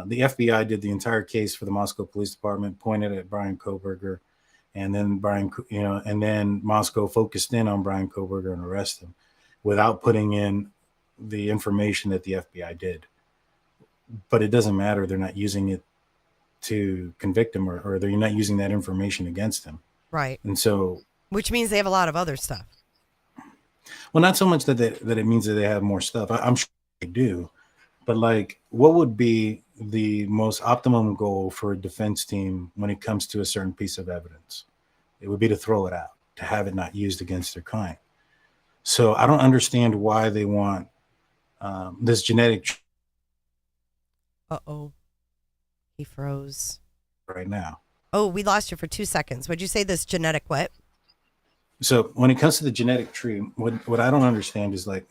the FBI did the entire case for the Moscow Police Department, pointed at Brian Koberger, and then and then Moscow focused in on Brian Koberger and arrested him without putting in the information that the FBI did. But it doesn't matter; they're not using it to convict him, or they're not using that information against him. Right. And so, Which means they have a lot of other stuff. well, not so much that it means that they have more stuff. I'm sure they do, but like, what would be the most optimum goal for a defense team when it comes to a certain piece of evidence? It would be to throw it out, to have it not used against their client. So I don't understand why they want this genetic Uh-oh. He froze. right now. Oh, we lost you for 2 seconds. What'd you say, this genetic what? So when it comes to the genetic tree, what I don't understand is like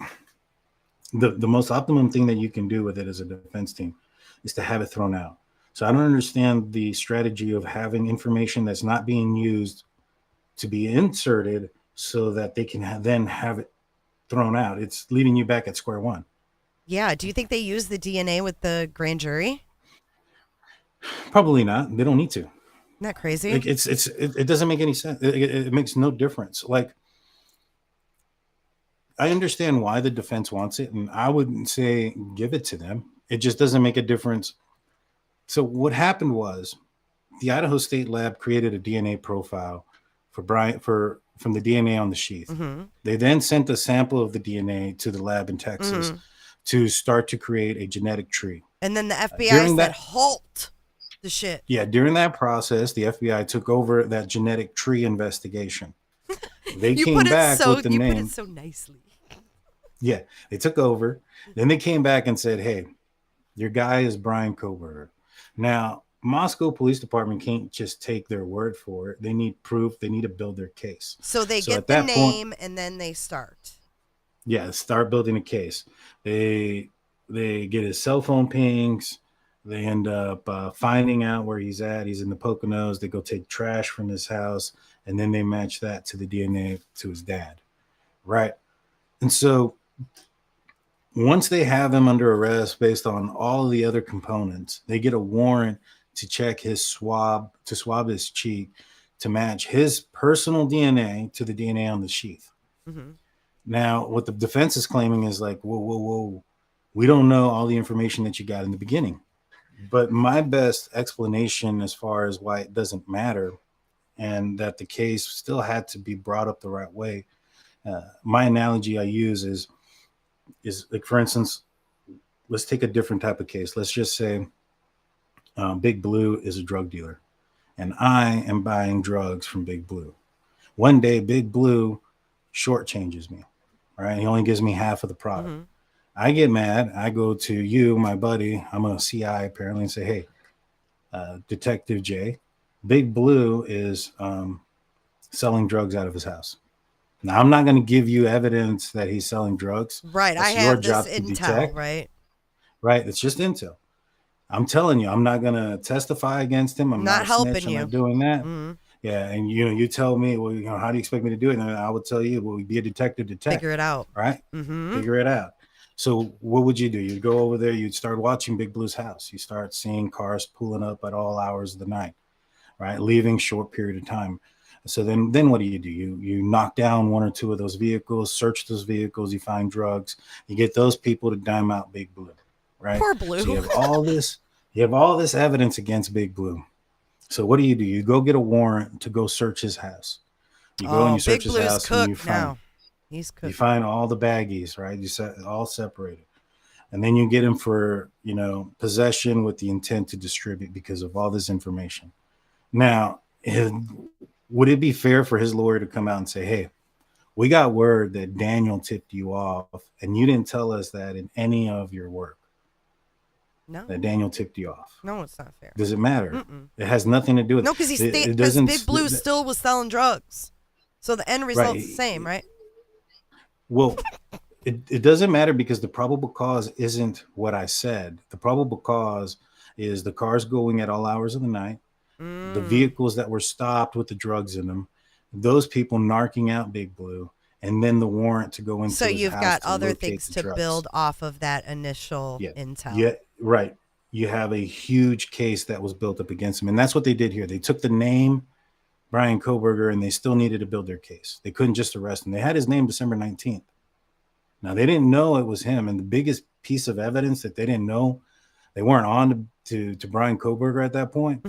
the most optimum thing that you can do with it as a defense team is to have it thrown out. So I don't understand the strategy of having information that's not being used to be inserted so that they can then have it thrown out. It's leaving you back at square one. Yeah. Do you think they use the DNA with the grand jury? Probably not. They don't need to. Isn't that crazy? Like it doesn't make any sense. It makes no difference. Like, I understand why the defense wants it, and I wouldn't say give it to them. It just doesn't make a difference. So what happened was the Idaho State Lab created a DNA profile for Brian from the DNA on the sheath. Mm-hmm. They then sent a sample of the DNA to the lab in Texas to start to create a genetic tree. And then the FBI said, halt the shit. Yeah, during that process, the FBI took over that genetic tree investigation. They came back with the name. You put it so nicely. Yeah, they took over. Then they came back and said, hey, your guy is Brian Kohberger. Now, Moscow Police Department can't just take their word for it. They need proof. They need to build their case. So they get the name and then they start. Yeah, start building a case. They get his cell phone pings. They end up finding out where he's at. He's in the Poconos. They go take trash from his house, and then they match that to the DNA to his dad, right? And so once they have him under arrest based on all of the other components, they get a warrant to check his swab, to swab his cheek, to match his personal DNA to the DNA on the sheath. Mm-hmm. Now, what the defense is claiming is like, whoa. We don't know all the information that you got in the beginning. But my best explanation as far as why it doesn't matter and that the case still had to be brought up the right way, my analogy I use is like, for instance, let's take a different type of case. Let's just say Big Blue is a drug dealer, and I am buying drugs from Big Blue. One day, Big Blue shortchanges me, right? He only gives me half of the product. Mm-hmm. I get mad. I go to you, my buddy. I'm a CI apparently, and say, hey, Detective J, Big Blue is selling drugs out of his house. Now, I'm not going to give you evidence that he's selling drugs. Right. That's I have this intel, right? Right. It's just intel. I'm telling you, I'm not going to testify against him. I'm not helping you. I'm not doing that. Mm-hmm. Yeah. And, you tell me, well, how do you expect me to do it? And I would tell you, well, be a detective. Figure it out. Right. Mm-hmm. Figure it out. So what would you do? You'd go over there. You'd start watching Big Blue's house. You start seeing cars pulling up at all hours of the night, right? Leaving short period of time. So then what do? You knock down one or two of those vehicles, search those vehicles, you find drugs, you get those people to dime out Big Blue, right? Poor Blue. So you have all this evidence against Big Blue. So what do? You go get a warrant to go search his house. You go and you search his house and you find he's cooked. You find all the baggies, right? You set all separated. And then you get him for, possession with the intent to distribute because of all this information. Now, would it be fair for his lawyer to come out and say, hey, we got word that Daniel tipped you off and you didn't tell us that in any of your work? No. That Daniel tipped you off. No, it's not fair. Does it matter? Mm-mm. It has nothing to do with it. No, because Big Blue still was selling drugs. So the end result's the same, right? Well, it doesn't matter because the probable cause isn't what I said. The probable cause is the cars going at all hours of the night, the vehicles that were stopped with the drugs in them, those people narking out Big Blue, and then the warrant to go into his house. So you've got other things to build off of that initial intel. Yeah, right. You have a huge case that was built up against him, and that's what they did here. They took the name Brian Kohberger, and they still needed to build their case. They couldn't just arrest him. They had his name December 19th. Now, they didn't know it was him, and the biggest piece of evidence that they didn't know, they weren't on to Brian Kohberger at that point,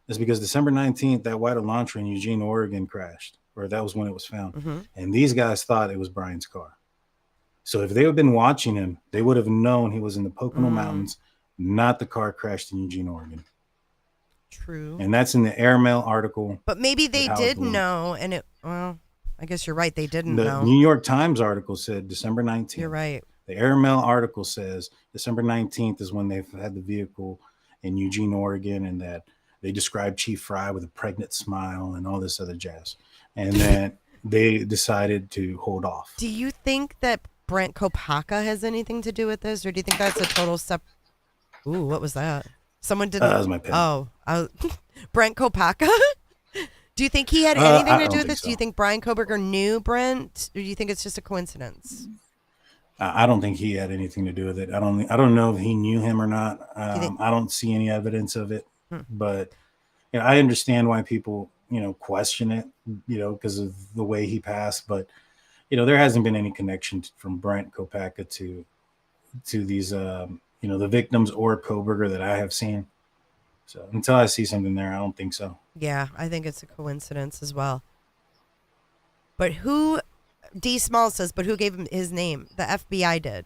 is because December 19th, that white Elantra in Eugene, Oregon crashed, or that was when it was found. And these guys thought it was Brian's car. So if they had been watching him, they would have known he was in the Pocono Mountains, not the car crashed in Eugene, Oregon. True. And that's in the Airmail article. But maybe they did know, and I guess you're right. They didn't know. The New York Times article said December 19th. You're right. The Airmail article says December 19th is when they've had the vehicle in Eugene, Oregon, and that they described Chief Fry with a pregnant smile and all this other jazz. And then they decided to hold off. Do you think that Brent Kopaka has anything to do with this, or do you think that's a total Ooh, what was that? Someone didn't. That was my pen. Oh, Brent Kopaka? Do you think he had anything to do with this? So. Do you think Bryan Kohberger knew Brent, or do you think it's just a coincidence? I don't think he had anything to do with it. I don't know if he knew him or not. I don't see any evidence of it, but I understand why people, question it, because of the way he passed. But, there hasn't been any connection from Brent Kopacka to these, the victims or Kohberger that I have seen. So until I see something there, I don't think so. Yeah, I think it's a coincidence as well. But D. Small says, but who gave him his name? The FBI did.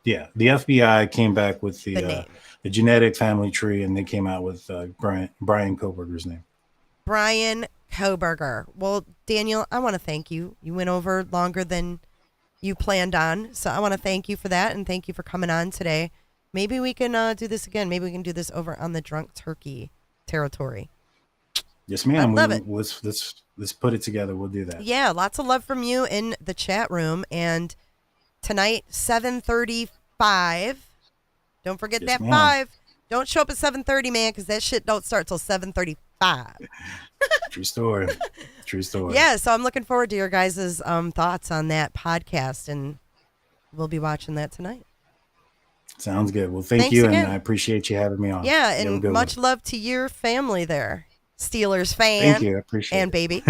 Yeah, the FBI came back with the genetic family tree, and they came out with Bryan Kohberger's name. Bryan Kohberger. Well, Daniel, I want to thank you. You went over longer than you planned on, so I want to thank you for that, and thank you for coming on today. Maybe we can do this again. Maybe we can do this over on the Drunk Turkey territory. Yes, ma'am. I love it. Let's put it together. We'll do that. Yeah, lots of love from you in the chat room. And tonight, 7:35. Don't forget that 5. Don't show up at 7:30, man, because that shit don't start till 7:35. True story. True story. Yeah, so I'm looking forward to your guys' thoughts on that podcast, and we'll be watching that tonight. Sounds good. Well, thanks you, again. And I appreciate you having me on. Yeah, and much love to your family there. Steelers fan. Thank you. I appreciate it. And baby.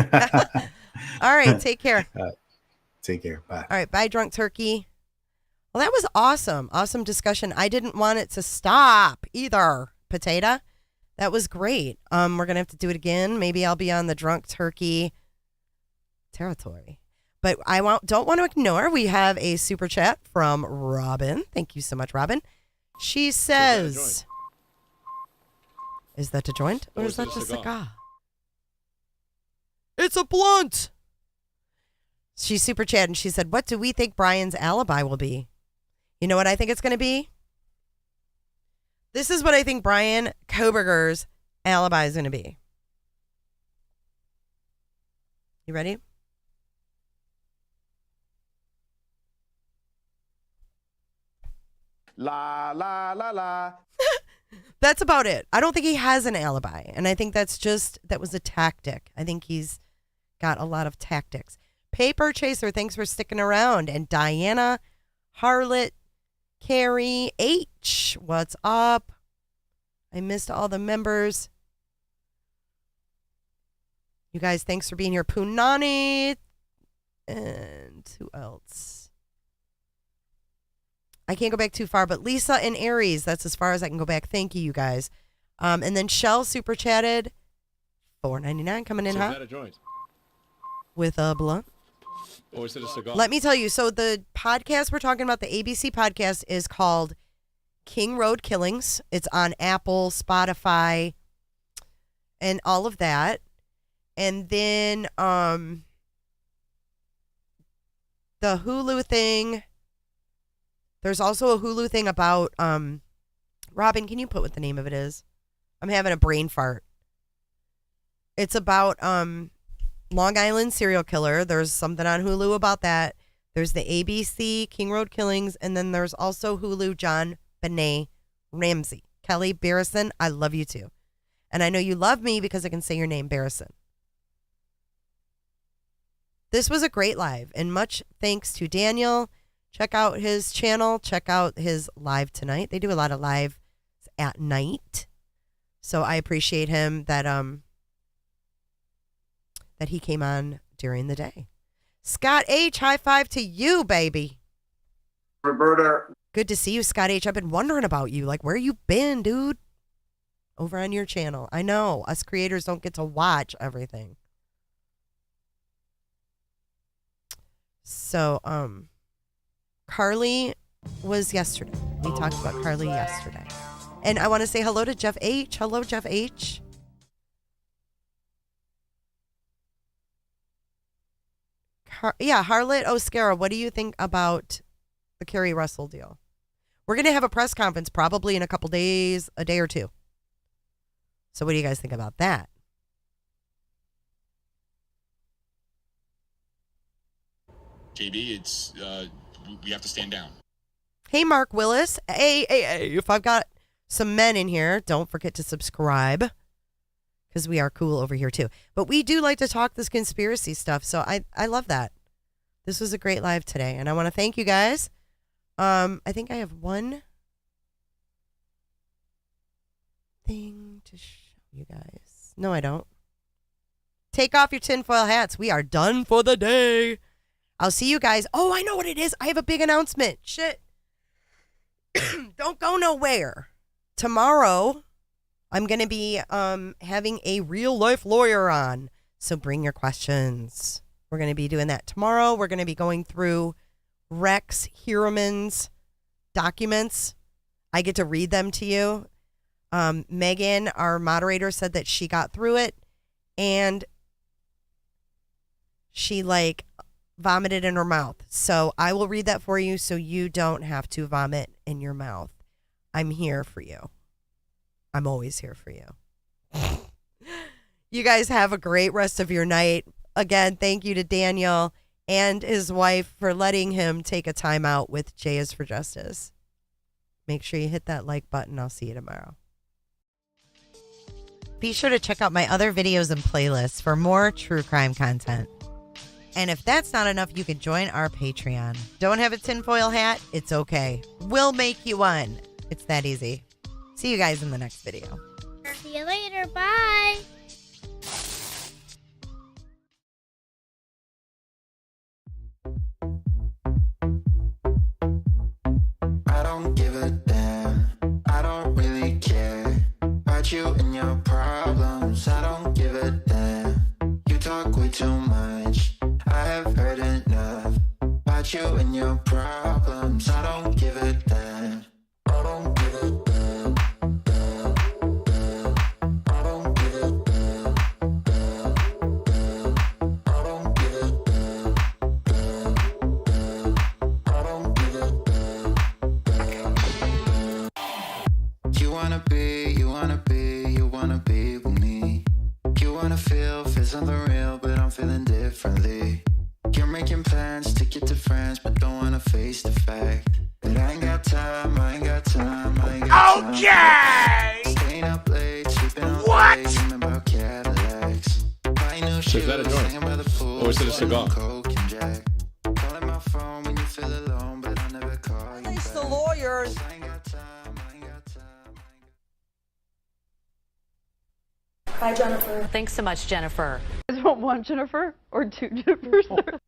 All right, take care. Take care. Bye. All right, bye, Drunk Turkey. Well, that was awesome. Awesome discussion. I didn't want it to stop either, Potato. That was great. We're going to have to do it again. Maybe I'll be on the Drunk Turkey territory. But I don't want to ignore, we have a super chat from Robin. Thank you so much, Robin. She says, is that a joint or is that a cigar? It's a blunt. She's super chat and she said, what do we think Bryan's alibi will be? You know what I think it's going to be? This is what I think Bryan Kohberger's alibi is going to be. You ready? La, la, la, la. That's about it. I don't think he has an alibi. And I think that was a tactic. I think he's got a lot of tactics. Paper Chaser, thanks for sticking around. And Diana, Harlot, Carrie, H, what's up? I missed all the members. You guys, thanks for being here. Punani. And who else? I can't go back too far, but Lisa and Aries, that's as far as I can go back. Thank you, you guys. And then Shell super chatted. $4.99 coming in, so huh? Is that a joint? With a blunt. Or is it a cigar? Let me tell you. So the podcast we're talking about, the ABC podcast, is called King Road Killings. It's on Apple, Spotify, and all of that. And then the Hulu thing. There's also a Hulu thing about, Robin, can you put what the name of it is? I'm having a brain fart. It's about Long Island serial killer. There's something on Hulu about that. There's the ABC King Road Killings, and then there's also Hulu Jon Benet Ramsey. Kelly Barrison, I love you too. And I know you love me because I can say your name, Barrison. This was a great live, and much thanks to Daniel. Check out his channel. Check out his live tonight. They do a lot of live at night. So I appreciate him that he came on during the day. Scott H, high five to you, baby. Roberta. Good to see you, Scott H. I've been wondering about you. Like, where you been, dude? Over on your channel. I know us creators don't get to watch everything. So, Carly was yesterday. We talked about Carly yesterday. And I want to say hello to Jeff H. Hello, Jeff H. Harlot Oscara, what do you think about the Carrie Russell deal? We're going to have a press conference probably in a couple days, a day or two. So what do you guys think about that? JB, it's we have to stand down. Hey, Mark Willis. Hey, if I've got some men in here, don't forget to subscribe because we are cool over here too. But we do like to talk this conspiracy stuff, so I love that. This was a great live today, and I want to thank you guys. I think I have one thing to show you guys. No, I don't. Take off your tinfoil hats. We are done for the day. I'll see you guys. Oh, I know what it is. I have a big announcement. Shit. Don't go nowhere. Tomorrow, I'm going to be having a real life lawyer on. So bring your questions. We're going to be doing that tomorrow. We're going to be going through Rex Heuermann's documents. I get to read them to you. Megan, our moderator, said that she got through it and she vomited in her mouth. So I will read that for you so you don't have to vomit in your mouth. I'm here for you. I'm always here for you. You guys have a great rest of your night. Again, thank you to Daniel and his wife for letting him take a time out with J is for Justice. Make sure you hit that like button. I'll see you tomorrow. Be sure to check out my other videos and playlists for more true crime content. And if that's not enough, you can join our Patreon. Don't have a tinfoil hat? It's okay. We'll make you one. It's that easy. See you guys in the next video. See you later. Bye. I don't give a damn. I don't really care about you and your problems. I don't give a damn. You talk way too much. I have heard enough about you and your problems. I don't give a damn. I don't give a damn. Damn, damn. I don't give a damn. Damn, damn. I don't give a damn. Damn, damn. I don't give a damn. Damn, damn. You wanna be with me. You wanna feel something real, but I'm feeling differently. You're making plans to get to France, but don't wanna face the fact that I ain't got time, I ain't got time, I ain't got time. Okay! Staying up late, sleeping all day, dreaming about Cadillacs. Buying new shoes, hanging by the pool, or is it a cigar? Coke and Jack. Calling my phone when you feel alone, but I'll never call you back. The lawyers. I ain't got time, I ain't got time. Bye, Jennifer. Thanks so much, Jennifer. You guys want one Jennifer or two Jennifers?